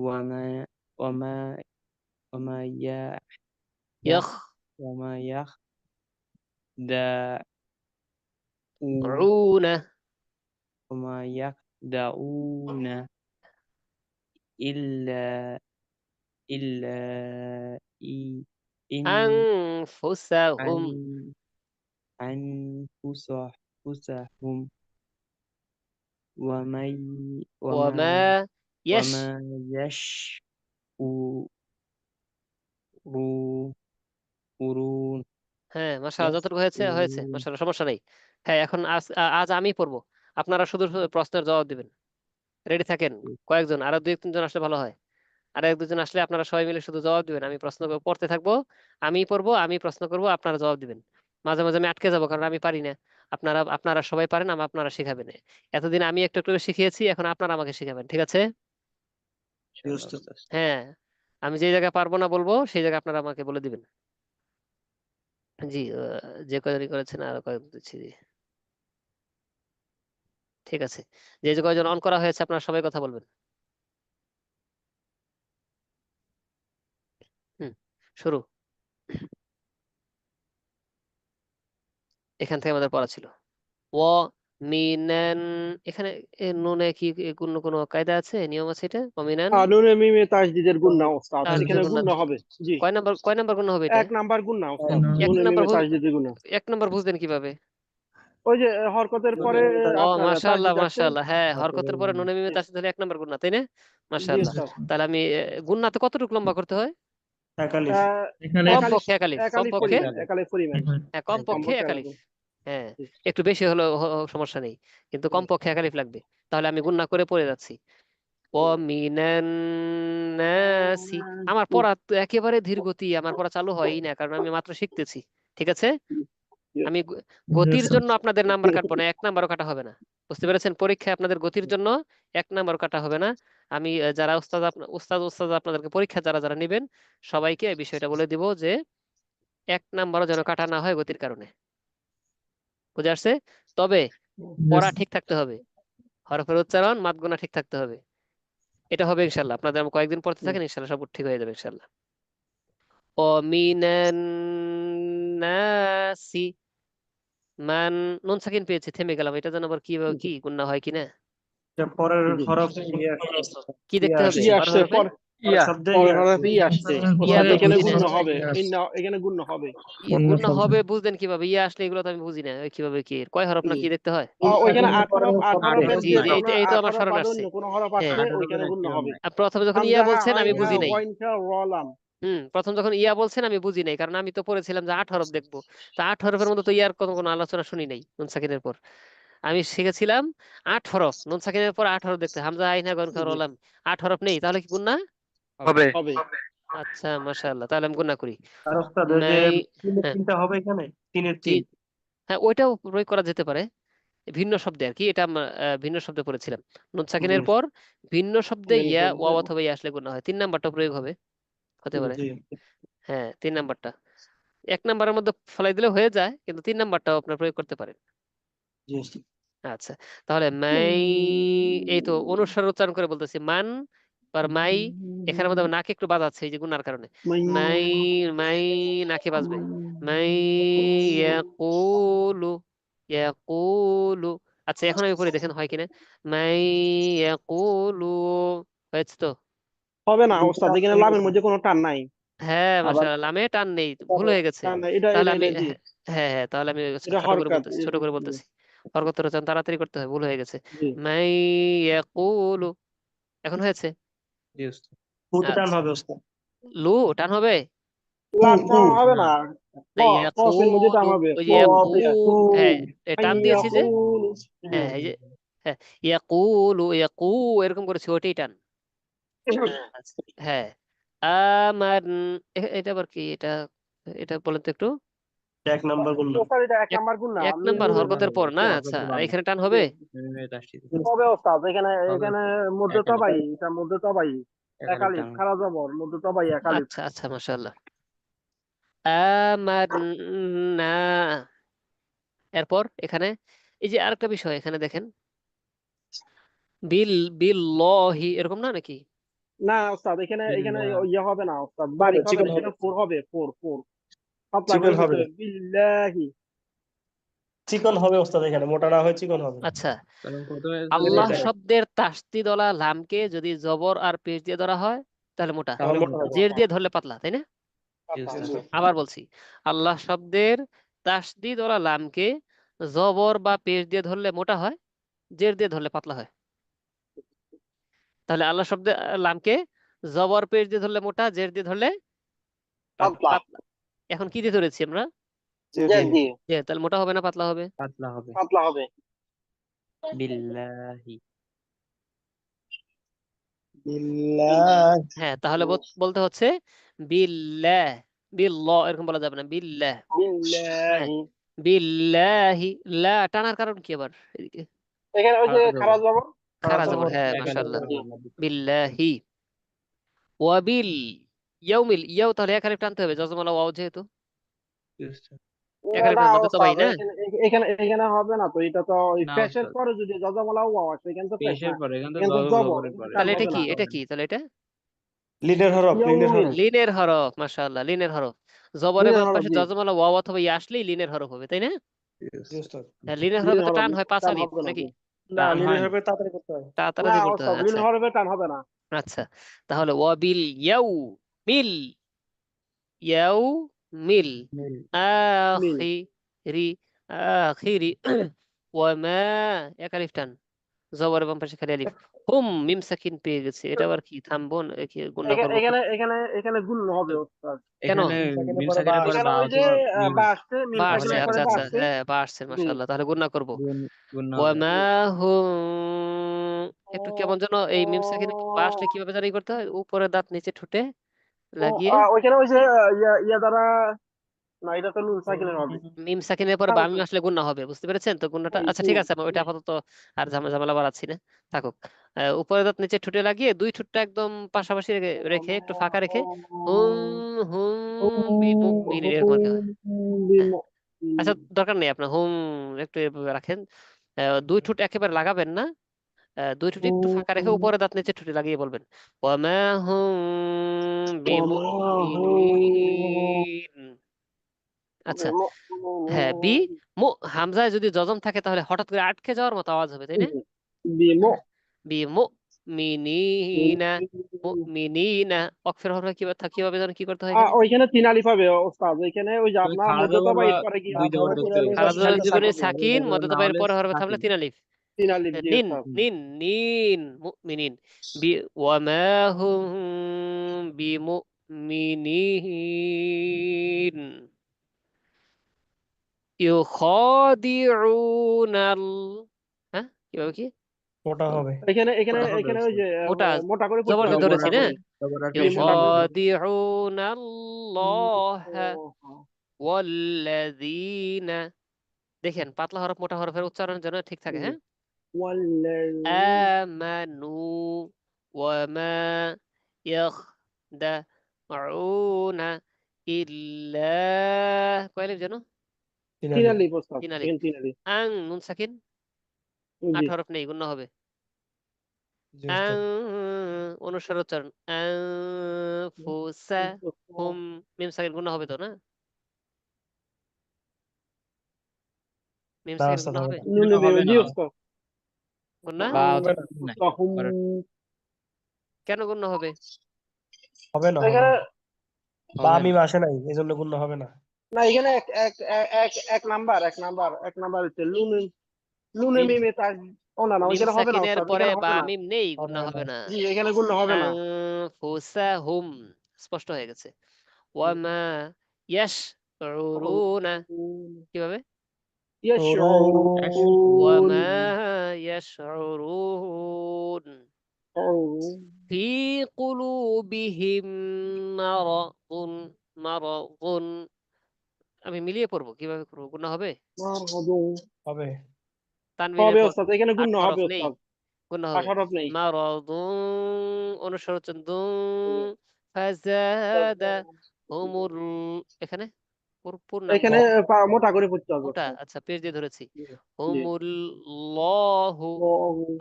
وما وما وما ইয়াখ وما يخدعون উনা وما يخدعون إلا إلا إن আনফুসাহুম أن أنفسهم وما ওয়ামা وما ইয়াশ وما يشعرون হ্যাঁ, মাশাআল্লাহ, যতটুকু হয়েছে হয়েছে, يشعرون মাশাআল্লাহ, সমস্যা নেই। হ্যাঁ, এখন আজ আমি পড়বো, আপনারা শুধু শুধু প্রশ্নের জবাব দিবেন। রেডি থাকেন। কয়েকজন, আরো দুই তিনজন আসলে ভালো হয়। আর এক দুজন আসলে আপনারা সবাই মিলে শুধু জবাব দিবেন, আমি প্রশ্ন পড়তে থাকবো। আমি পড়বো, আমি প্রশ্ন করবো, আপনারা জবাব দিবেন। মাঝে মাঝে আমি আটকে যাবো, কারণ আমি পারি না। আপনারা সবাই পারেন, আপনারা শিখাবেন। এতদিন আমি একটু একটু করে শিখিয়েছি, এখন আপনারা আমাকে শিখাবেন, ঠিক আছে? ইনশাআল্লাহ উস্তাদ। হ্যাঁ, আমি যে জায়গায় পারবো না বলবো, সেই জায়গায় আপনারা আমাকে বলে দিবেন। জি, যে কয়জনই করেছেন আরো কয়েকজন দিচ্ছি। জি, ঠিক আছে। যে কয়জন অন করা হয়েছে আপনারা সবাই কথা বলবেন। হুম, শুরু। এখান থেকে আমাদের পড়া ছিল ও মিনান। এখানে নুনে কি কোনো কায়দা আছে, নিয়ম আছে? এটা অমিনান নুনে মিমে তাসদিদের গুন্না ওস্তাদ, তাসদিদের এখানে গুণা। গুন্না হবে। জি, কয় নাম্বার গুণ হবে এটা? 1 নাম্বার গুন্না ওস্তাদ, এক নুনে নাম্বার মিমে তাসদিদের গুন্না। 1 নাম্বার বুঝলেন কিভাবে? ওই যে হরকতের পরে ও, আপনার মাশাআল্লাহ তাসদিদ আছে। মাশাআল্লাহ, হ্যাঁ, হরকতের পরে নুনে মিমে তাসদিদ হলে 1 নাম্বার গুণ, তাই না? জি মাশাআল্লাহ। ওস্তাদ। তাহলে আমি গুণনাতে কতটুকু লম্বা করতে হয়? একালিফ একালিফ কমপক্ষে একালিফ, একালিফ কমপক্ষে। পরিমাণ, একালিফ পরিমাণ, হ্যাঁ, কমপক্ষে কমপক্ষে একালিফ। একালিফ। হ্যাঁ, জি, একটু বেশি হলেও সমস্যা নেই, কিন্তু জি, কমপক্ষে একালিফ লাগবে। তাহলে আমি গুণনা করে পড়ে যাচ্ছি। ওয়ামিনান নাসি। আমার পড়া তো একেবারে ধীর গতি, আমার পড়া চালু হয়ই না, কারণ আমি মাত্র শিখতেছি। ঠিক আছে, জি, আমি গতির জন্য আপনাদের নাম্বার কাটবো না, 1 নাম্বারও কাটা হবে না। বুঝতে পেরেছেন? পরীক্ষায় আপনাদের গতির জন্য 1 নাম্বার কাটা হবে না। আমি যারা উস্তাদ আপনাদেরকে পরীক্ষা যারা যারা নেবেন, সবাইকে এই বিষয়টা বলে দিব যে 1 নাম্বারও যেন কাটা না হয় গতির কারণে। বুঝে আসছে? তবে পড়া ঠিক থাকতে হবে, হরফের উচ্চারণ মাদ গোনা ঠিক থাকতে হবে। এটা হবে ইনশাল্লাহ। আপনাদের কয়েকদিন পড়তে থাকেন, ইনশাল্লাহ সব ঠিক হয়ে যাবে ইনশাল্লাহ। অমিনান নাসি মান, নুন সাকিন পেয়েছি, থেমে গেলাম। এটা যেন আবার কি গুণনা হয় কিনা, পরের জি। হরফ কি দেখতে হবে ই পরের আসছে, হরফে? শব্দে পরের হরফে ই আসছে, ইয়া ওস্তাদ তো এখানে বুঝি না। গুন্না হবে, এখানে গুন্না হবে। গুণনা হবে বুঝলেন কিভাবে? ইয়া আসলে এগুলো তো আমি বুঝি না, কিভাবে কি কয় হরফ না জি, কি দেখতে হয়? ওইখানে 8 হরফ, 8 হরফের জি যে জি, কোনো এই তো 8 আমার হরফ স্মরণ বাদে আসছে। অন্য কোনো হরফ হ্যাঁ, আসলে ওইখানে গুন্না হবে। আর প্রথমে যখন ইয়া হামজা, হা, বলছেন আমি আইন, হা, বুঝি নাই। ওয়াইন, খা, র, লাম। প্রথম যখন ইয়া বলছেন আমি বুঝি নাই, কারণ আমি তো পড়েছিলাম যে 8 হরফ দেখবো। তো 8 হরফের মধ্যে তো ইয়ার কোনো আলোচনা শুনি নাই নুন সাকিনের পর। আমি শিখেছিলাম 8 হরফ, নুন সাকিনের পর 8 হরফ দেখতে, হামজা আইন হা গন খা রলাম, 8 হরফ নেই, তাহলে কি গুণা হবে। হবে। আচ্ছা মাশাআল্লাহ, তাহলে আমি গুণা করি। আর ওস্তাদ ওই যে নাই, তিনের হ্যাঁ তিনটা হবে এখানে, তিনের জি, তিন। হ্যাঁ ওইটাও প্রয়োগ করা যেতে পারে ভিন্ন শব্দে আর কি, এটা আমরা ভিন্ন শব্দে পড়েছিলাম। নুন জি সাকিনের পর ভিন্ন শব্দে ভিন্ন ইয়া শব্দে। ওয়াও অথবা ইয়া আসলে গুণা হয়, 3 নাম্বারটা প্রয়োগ হবে, হতে পারে। জি হ্যাঁ 3 নাম্বারটা 1 নাম্বারের মধ্যে ফলাই দিলে হয়ে যায়, কিন্তু 3 নাম্বারটাও আপনার প্রয়োগ করতে পারেন। জি। আচ্ছা, তাহলে মাই, এই তো অনুস্বার উচ্চারণ করে বলতেছি, মান আর মাই, এখানের মধ্যে নাকে একটু বাজ আছে এই যে গুনার কারণে। মাই, মাই নাকে বাজবে। মাই ইয়াকুলু, ইয়াকুলু। আচ্ছা এখন আমি পড়ি, দেখেন হয় কিনা। মাই ইয়াকুলু, হয়েছে তো? হবে না ওস্তাদ, এখানে লামের মধ্যে কোনো টান নাই। হ্যাঁ আবার মাশাআল্লাহ, লামে টান নেই, ভুল হয়ে গেছে। টান নাই, এটা তাহলে এটা আমি এটা জি, হ্যাঁ হ্যাঁ, তাহলে আমি এটা ছোট করে হরকাত। বলতেছি, ছোট করে বলতেছি। হরকত রচনা তাড়াতাড়ি করতে হয়, ভুল হয়ে গেছে। জি, মাই ইয়াকুলু, এখন হয়েছে। জি ওস্তাদ। ফুতে টান আচ্ছা, হবে ওস্তাদ। লু টান হবে উ লাম উ টান হবে না, না। না, কফের মধ্যে টান ইয়াকুলু, হবে, ওই ক যে দিয়া। উ হ্যাঁ মাই টান দিয়েছি যে, ইয়াকুলু, জি। হ্যাঁ এই যে, হ্যাঁ ইয়াকুলু, ইয়াকু এরকম করেছি, ওইটাই টান। আচ্ছা, হ্যাঁ আমার, এটা আবার কি, এটা এটা বলেন তো একটু। 1 নাম্বার বললাম। ওস্তাদ এটা 1 এক নাম্বার গুণ না, এক আমি নাম্বার না, হরকতের পর না, আচ্ছা, আর এখানে টান হবে। হবে ওস্তাদ, এখানে হবে এখানে ওস্তাদ। মধ্যে একালিফ, তবাই, এটা মধ্যে তবাই, একালিফ একালিফ টান হবে। খারা জবর, মধ্যে তবাই একালিফ। আচ্ছা আচ্ছা মাশাআল্লাহ। আমান্না, এরপর এখানে এই যে আরেকটা বিষয়, এখানে দেখেন বিল, বিল্লাহি এরকম না নাকি? না ওস্তাদ, এখানে এখানে বিল্লাহ, ইয়ে হবে না ওস্তাদ, বারিক হবে চিকন না, হবে, এটা ফোর হবে, ফোর ফোর, পাতলা চিকন করে পড়তে হবে, হবে, বিল্লাহি। চিকন হবে ওস্তাদ, এখানে মোটা না হয় চিকন হবে। আচ্ছা, কারণ প্রথমে আল্লাহ এটাই। শব্দের তাসদিদওয়ালা লামকে যদি জবর আর পেশ দিয়ে ধরা হয় তাহলে মোটা, তাহলে মোটা মোটা। হবে। জের দিয়ে ধরলে পাতলা, তাই না? জি জি ওস্তাদ। জি। আবার বলছি, আল্লাহ শব্দের তাসদিদওয়ালা লামকে জবর বা পেশ দিয়ে ধরলে মোটা হয়, জের দিয়ে ধরলে পাতলা হয়। তাহলে আল্লাহ শব্দের লামকে জবর পেশ দিয়ে ধরলে মোটা, জের দিয়ে ধরলে পাতলা, পাতলা। এখন কি দিয়ে ধরেছি আমরা? জের জেড দিয়ে। দিয়ে, যে, তাহলে মোটা হবে না পাতলা হবে? পাতলা হবে। পাতলা হবে। বিল্লাহি, বিল্লাহ। হ্যাঁ তাহলে বলতে হচ্ছে বিল্লাহ, বিল্লাহ এরকম বলা যাবে না, বিল্লাহ। হ্যাঁ বিল্লাহি, বিল্লাহি, লা টানার কারণ কি আবার এদিকে? এখানে ওই যে খাড়া খারা জবর, জবর, খারাপ খারা জবর, জবর। হ্যাঁ একালিফ মাশাআল্লাহ। খাড়া জি। জবর। বিল্লাহি ওয়াবিল ইয়াউমিল, ইয়াও তাহলে একালিফ টানতে হবে, যজমালা ওয়াও যেহেতু জি ওস্তাদ। না একালিফের মধ্যে তো ভাই ওস্তাদ, না। এখানে এখানে এখানে হবে না তো, এটা তো ওই না পেশের ওস্তাদ, পরে যদি যজামলা ওয়াও আসে, এখানে তো পেশ না, পেশের পরে, এখানে তো এখানে তো জবর, জবরের এখানে পরে। টান তাহলে এটা হবে কি, না। এটা কি তাহলে এটা? লিনের হরফ, লিনের ইয়াউমিল, হরফ। লিনের হরফ, মাশাআল্লাহ লিনের হরফ। জবরের লিনের বাম হরফ, পাশে জি। যজমালা ওয়াও অথবা ইয়া আসলেই লিনের হরফ হবে, তাই না? জি জি ওস্তাদ। ওস্তাদ। হ্যাঁ, লিনের হরফে লিনের তো হরফ, টান হয় 5 টান আলিফ হবে না, নাকি? জি। না, টান লিনের হয় না। হরফে তাড়াতাড়ি করতে হয়। না তাড়াতাড়ি বলতে হয়, ওস্তাদ, আচ্ছা। লিনের হরফে টান হবে না। আচ্ছা, তাহলে ওয়াবিল ইয়াউ মিল, ইয়াউ মিল মিল, মিল, আখিরি, আখিরি ওয়ামা, এক আলিফ টান, জবরের বাম পাশে খালি আলিফ। হুম মিম সাকিন পেয়ে গেছে, এটা আবার কি, থামবো নাকি গুণা করবো? এখানে এখানে এখানে গুণ হবে ওস্তাদ। কেন? এখানে সাকিনের মিম পরে বা সাকিনের পরে আসছে। এখানে বা ওই যে অথবা মিম বা আসছে, মিম বা আসছে, মানে সাকিনের পরে আচ্ছা বা আচ্ছা, আসছে, হ্যাঁ বা আসছে, জি। মাশাআল্লাহ, তাহলে গুণা করবো। গুণ হবে। ওয়ামা হুম, একটু কেমন যেন এই মিম সাকিন বা আসলে কিভাবে জারি করতে হয়, উপরে দাঁত নিচে ঠোঁটে লাগিয়ে, ওইখানে ওই যে ইয়া দ্বারা, না এটা তো নুন সাকিনের হবে। মিম সাকিনের পরে খারাপ বামিম আসলে গুণা হবে, বুঝতে পেরেছেন তো গুণাটা? হুম, আচ্ছা ঠিক হুম, আছে, আমি ওইটা হুম। আপাতত আর ঝামেলা বাড়াচ্ছি না, থাকুক। উপরে দাঁত নিচে ঠোঁটে লাগিয়ে দুই ঠোঁটটা একদম পাশাপাশি রেখে রেখে একটু ফাঁকা রেখে হুম হুম বিমুমিনিন এরকম আর কি হয়। হ্যাঁ, আচ্ছা দরকার নেই আপনার হুম, একটু এভাবে রাখেন। দুই ঠোঁট একেবারে লাগাবেন না, দুই ঠোঁট একটু ফাঁকা রেখে উপরে দাঁত নিচে ঠোঁটে লাগিয়ে বলবেন ওয়ামা হুম বিমুমিনিন। আচ্ছা, হ্যাঁ বি মু, হামজায় যদি জজম থাকে তাহলে হঠাৎ করে আটকে যাওয়ার মতো আওয়াজ হবে, তাই না? বিমো, বি মু মিনিনা, মুমিনিনা, অক্ষর হরফে কিভাবে যেন কি করতে হয় এখানে? ওইখানে তিন আলিফ হবে ওস্তাদ, ওইখানে ওই যে তুমি আপনার খাড়া মধ্যে তো জবর বা বা এর পরে কি দুই জবর ধরতে হবে। খারাজের সাথে জীবনে সাকিন। সাকিন, মধ্যে না বাইরের হলে পরে হরফে থামলে সাকিন। 3 আলিফ। তিন আলিফ, জি নিন ওস্তাদ। নিন নিন মুমিনিন, বি ওয়ামা হুম বিমুমিনিন ইউখাদিউনাল, কিভাবে কি মোটা হবে। এখানে এখানে মোটা হবে এখানে ওই উস্তাদ। যে মোটা মোটা করে পড়তে জবর দিয়ে হবে, ধরেছি মোটা না করে। তারপর আর জি, পেশ মোটা করে। يخادعون الله والذين দেখেন পাতলা হরফ মোটা হরফের উচ্চারণের জন্য ঠিক থাকে হ্যাঁ آمنوا وما يخدعون إلا কয় আলিফ জানো তিন তিন আলিফ। আলিফ ওস্তাদ, তিন আলিফ এখানে তিন আলিফ। আং নুন সাকিন জি 8 হরফ নেই গুণ হবে জি উস্তাদ। অনুসার উচ্চারণ আনফুসাহুম মিম সাকিন গুণ হবে তো না মিম না সাকিন উস্তাদ গুণ হবে হবে না। নুনে হবে জি না। ওস্তাদ। গুণ না বা হবে না। নাই। তাহুম। কেন গুণ হবে হবে না, হবে এখানে না। বা হবে না। মিম আসে নাই, এজন্য গুণ হবে না। না, এখানে এক নাম্বার হচ্ছে লুনে লুনে মিম মিমে তার। ও না না, মিম ওইখানে হবে না সাকিনের ওস্তাদ, পরে এখানে বা হবে না। মিম নেই গুণ হবে হবে না। না জি, এখানে গুণ হবে না। আনফুসাহুম স্পষ্ট হয়ে গেছে ওয়ামা ইয়াশউরুনা কিভাবে ইয়াশউরুন। ওয়ামা ইয়াশউরুন في قلوبهم مرض مرض আমি মিলিয়ে পড়বো কিভাবে করবো গুণা হবে হবে। তানবিনের হবে পর ওস্তাদ, এখানে 8 গুণ হরফ হবে নেই ওস্তাদ। গুণা হবে 18 নেই। মারাদ অনুসার হচ্ছেন ফাজাদা হুমুর এখানে পূর্ণাঙ্গ এখানে মোটা করে পড়তে হবে ওটা ওস্তাদ। আচ্ছা পেজ দিয়ে ধরেছি জি জি। হুমুল্লাহু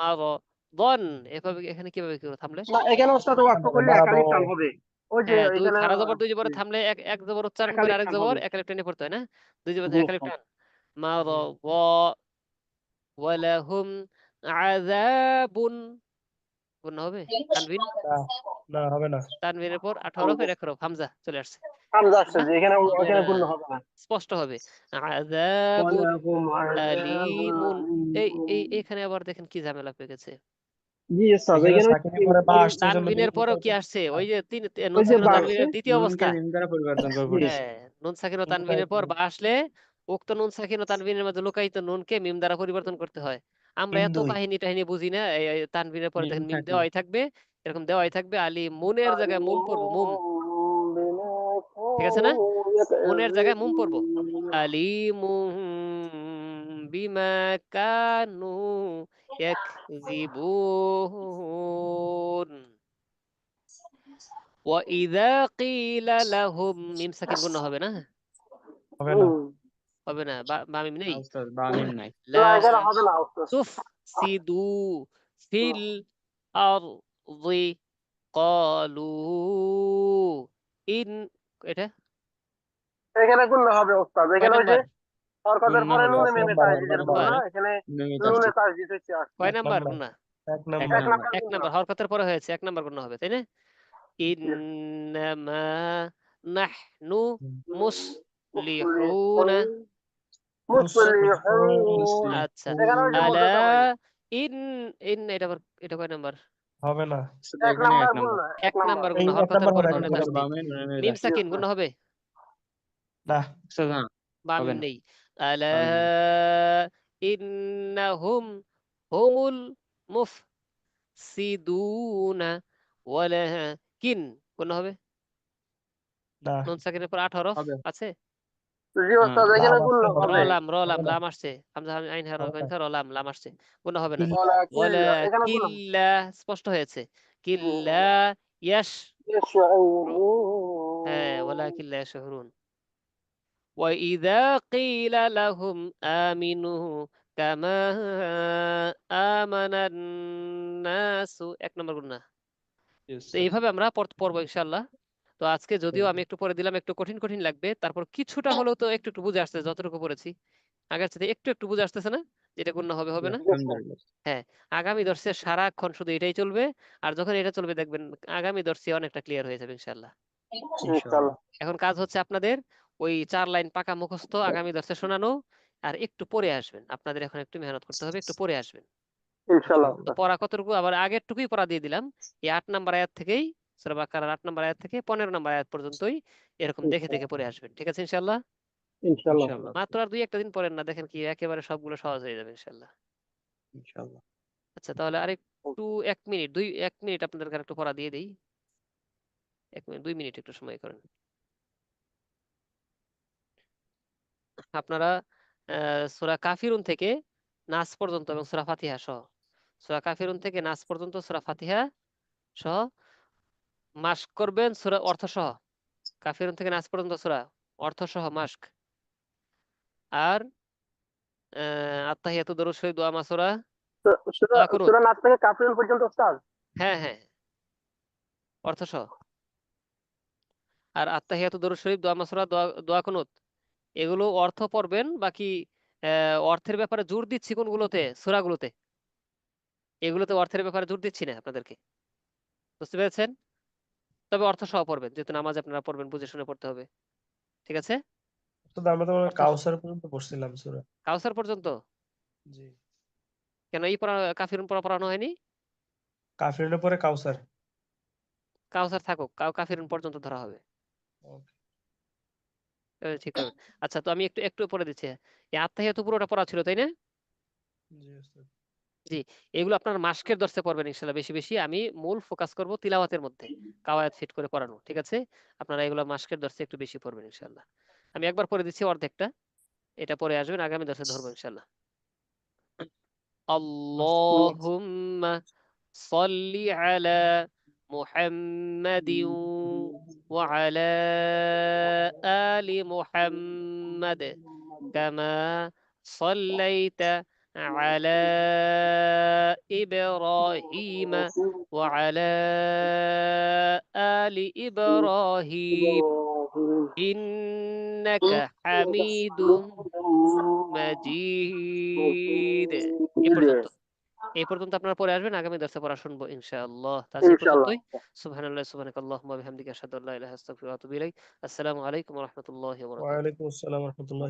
মারাদন এভাবে এখানে কিভাবে কি থামলে না, এখানে ওস্তাদ ওয়াক্ফ করলে মারা একালিফ টান হবে। ওই যে হ্যাঁ দুই এখানে খাড়া জবর দুই জবরে থামলে এক এক জবর উচ্চারণ করে একালিফ আরেক টান জবর হবে। এক আলিফ টেনে পড়তে হয় না দুই জবর জি এক আলিফ ওস্তাদ। টান মারাদ ওয়ালাহুম আযাবুন গুণ হবে তানবিন না, না হবে না। তানবিনের পর 18 হরফের এক হরফ হামজা চলে আসছে হামজা আসছে, না যে এখানে হবে এখানে না গুণ হবে না। স্পষ্ট হবে আযাবুন ওয়ালাহুম আলিমুন এই আযাবুন। এখানে আবার দেখেন কি ঝামেলা পেয়ে গেছে জি ওস্তাদ, এখানে এখানে সাকিনের পরে বা আসছে, এজন্য তানবিনের মিম পরেও কি উঠাইতে আসছে না। ওই যে নুন ওই যে সাকিন ও বাড়ছে। তানবিনের দ্বিতীয় নুনকে অবস্থা মিম দ্বারা পরিবর্তন করে জি পড়েছি। হ্যাঁ নুন সাকিন ও মিম তানবিনের উঠাইতে পর না। বা আসলে উক্ত নুন সাকিন ও তানবিনের মধ্যে লুকায়িত নুনকে মিম দ্বারা পরিবর্তন করতে হয় আমরা মিম এত দুই। কাহিনী টাহিনী বুঝি না এই তানবিনের পরে মিম দেখেন মিম থাকলে দেওয়াই থাকবে এরকম দেওয়াই থাকবে আলি মুনের জায়গায় মুম পড়বো মুম ঠিক আছে না মুনের জায়গায় মুম পড়বো আলিমুম বিমা কানু ইয়াকযিবুন ওয়া ইযা কিলা লাহুম মিম সাকিন গুণ হবে না হবে না। হবে না বা বা মিম না নেই উস্তাদ বা মিম নাই। লা না, এখানে হবে না ওস্তাদ। তুফসিদু ফিল আরদি ক্বালু ইন এটা এখানে গুণ হবে ওস্তাদ, কয় এখানে ওই যে নাম্বার হরকতের গুণ পরে হবে। নুনে এক মেমে নাম্বার, এক তাসদিদের গুণ নাম্বার, নাম্বার না, এখানে মিমে নুনে তাসদিদ। তাসদিদ হচ্ছে আসছে। কয় এক নাম্বার নাম্বার, গুণা এক এক নাম্বার। এক নাম্বার। নাম্বার এক গুণ। নাম্বার হরকতের পরে হয়েছে এক নাম্বার গুণ হবে তাই না ইন্নামা নাহনু মুসলিহুনা মুসলিহুন। আচ্ছা এখানে ওই যে আলা মধ্যে যাবে। ইন ইন এটা এটা কয় নাম্বার হবে না। উস্তাদ এক এখানে নাম্বার এক গুণ নাম্বার। না, এক এক নাম্বার। নাম্বার এই গুণ এক হরকতের নাম্বার পরে হবে, এক নুনে হরকতের নাম্বার বা তাসদিদ মিম নুনে মিম তাসদিদ। সাকিন গুণ হবে না। উস্তাদ না বা হবে মিম না। নেই আলা হবে না। ইন্নাহুম হুমুল মুফসিদুনা ওয়ালাকিন কোন হবে না। নুন সাকিনের পর 8 হরফ হবে। আছে জি ওস্তাদ, লাম এখানে গুণ আসতে হবে হবে। না। রলাম হবে না। লাম আসছে হামজা আইন হরফ হবে আইন না। রলাম লাম আসছে কোন হবে না ইল্লা। ওয়ালা ওয়ালা কিল্লা, এখানে গুণ হবে। কিল্লা স্পষ্ট হয়েছে কিল্লা ইয়াশ হ্যাঁ ওয়ালা কিল্লা ইয়াশহুরুন وإذا قيل لهم آمنوا كما آمن الناس এক নম্বর গুণ না তো এইভাবে আমরা পড়বো ইনশাআল্লাহ তো আজকে যদিও আমি একটু পরে দিলাম একটু কঠিন কঠিন লাগবে তারপর কিছুটা হলেও তো একটু একটু বুঝে আসছে যতটুকু পড়েছি আগের সাথে একটু একটু বুঝে আসতেছে না যেটা গুণ হবে হবে না আলহামদুলিল্লাহ। হ্যাঁ আগামী দর্শে সারাক্ষণ শুধু এটাই চলবে আর যখন এটা চলবে দেখবেন আগামী দর্শে অনেকটা ক্লিয়ার হয়ে যাবে ইনশাআল্লাহ ইনশাআল্লাহ। এখন কাজ হচ্ছে আপনাদের ওই 4 লাইন পাকা মুখস্থ আগামী দর্শে শোনানো আর একটু পরে আসবেন আপনাদের এখন একটু মেহনত করতে হবে একটু পরে আসবেন ইনশাআল্লাহ। তো পড়া কতটুকু আবার আগেরটুকুই পড়া দিয়ে দিলাম এই 8 নাম্বার আয়াত থেকেই সূরা বাকারার 8 নাম্বার আয়াত থেকে 15 নাম্বার আয়াত পর্যন্তই এরকম দেখে দেখে পড়ে আসবেন ঠিক আছে ইনশাআল্লাহ ইনশাআল্লাহ। ইনশাআল্লাহ। মাত্র আর 2-1 দিন পড়েন না দেখেন কি একেবারে সবগুলো সহজ হয়ে যাবে ইনশাআল্লাহ ইনশাআল্লাহ। আচ্ছা তাহলে আরেকটু 1 মিনিট আপনাদেরকে একটু পড়া দিয়ে দিই। 1 মিনিট 2 মিনিট একটু সময় করেন। আপনারা সূরা কাফিরুন থেকে নাস পর্যন্ত এবং সূরা ফাতিহা সহ, সূরা কাফিরুন থেকে নাস পর্যন্ত সূরা ফাতিহা সহ মাস্ক করবেন, সূরা অর্থ সহ। কাফিরুন থেকে নাস পর্যন্ত সূরা অর্থ সহ মাস্ক। আর আত্তাহিয়াতু দরুদ শরীফ দোয়া মাসুরা সূরা দোয়া কুনুত। সূরা নাস থেকে কাফিরুন পর্যন্ত ওস্তাদ। হ্যাঁ হ্যাঁ অর্থ সহ। আর আত্তাহিয়াতু দরুদ শরীফ দোয়া মাসুরা দোয়া কুনুত এগুলো অর্থ পড়বেন। বাকি অর্থের ব্যাপারে জোর দিচ্ছি কোনগুলোতে, সূরাগুলোতে। এগুলোতে অর্থের ব্যাপারে জোর দিচ্ছি না আপনাদেরকে, বুঝতে পেরেছেন? তবে অর্থ সহ পড়বেন, যেহেতু নামাজ আপনারা পড়বেন বুঝে শুনে পড়তে হবে। ঠিক আছে? উস্তাদ আমরা তো মনে হয় অর্থ কাউসার পর্যন্ত পড়ছিলাম সূরা। কাউসার পর্যন্ত? জি। কেন এই পড়া কাফিরুন পড়ানো হয়নি? কাফিরুনের পরে কাউসার। কাউসার থাকুক, কাফিরুন পর্যন্ত ধরা হবে। ওকে। ঠিক করবেন। আচ্ছা তো আমি একটু একটু পড়ে দিচ্ছি। এই আত্তাহিয়াতু পুরোটা পড়া ছিল তাই না? জি উস্তাদ। জি। এগুলো আপনার মাসকের দর্শে পড়বেন ইনশাল্লাহ বেশি বেশি। আমি মূল ফোকাস করব তিলাওয়াতের মধ্যে, কাওয়ায়াত ফিট করে পড়ানো। ঠিক আছে? আপনারা এগুলো মাসকের দর্শে একটু বেশি পড়বেন ইনশাল্লাহ। আমি একবার পড়ে দিচ্ছি অর্ধেকটা, এটা পরে আসবেন, আগামী দর্শে ধরবো ইনশাল্লাহ। اللهم صل على محمد وعلى آل محمد كما صليت على إبراهيم وعلى آل إبراهيم إنك حميد مجيد। এই পর্যন্ত আপনারা পরে আসবেন, আগামী দর্শে পড়া শুনবো ইনশাআল্লাহ। তার সেই ইনশাআল্লাহ। পর্যন্তই। সুবহানাল্লাহ সুবহানাকাল্লাহুম্মা ওয়া বিহামদিকা আশহাদু আল্লা ইলাহা ইল্লা আনতা আস্তাগফিরুকা ওয়া আতুবু ইলাইক। আসসালামু আলাইকুম ওয়া রাহমাতুল্লাহি ওয়া বারাকাতুহু। ওয়ালাইকুম আসসালাম ওয়া রাহমাতুল্লাহ।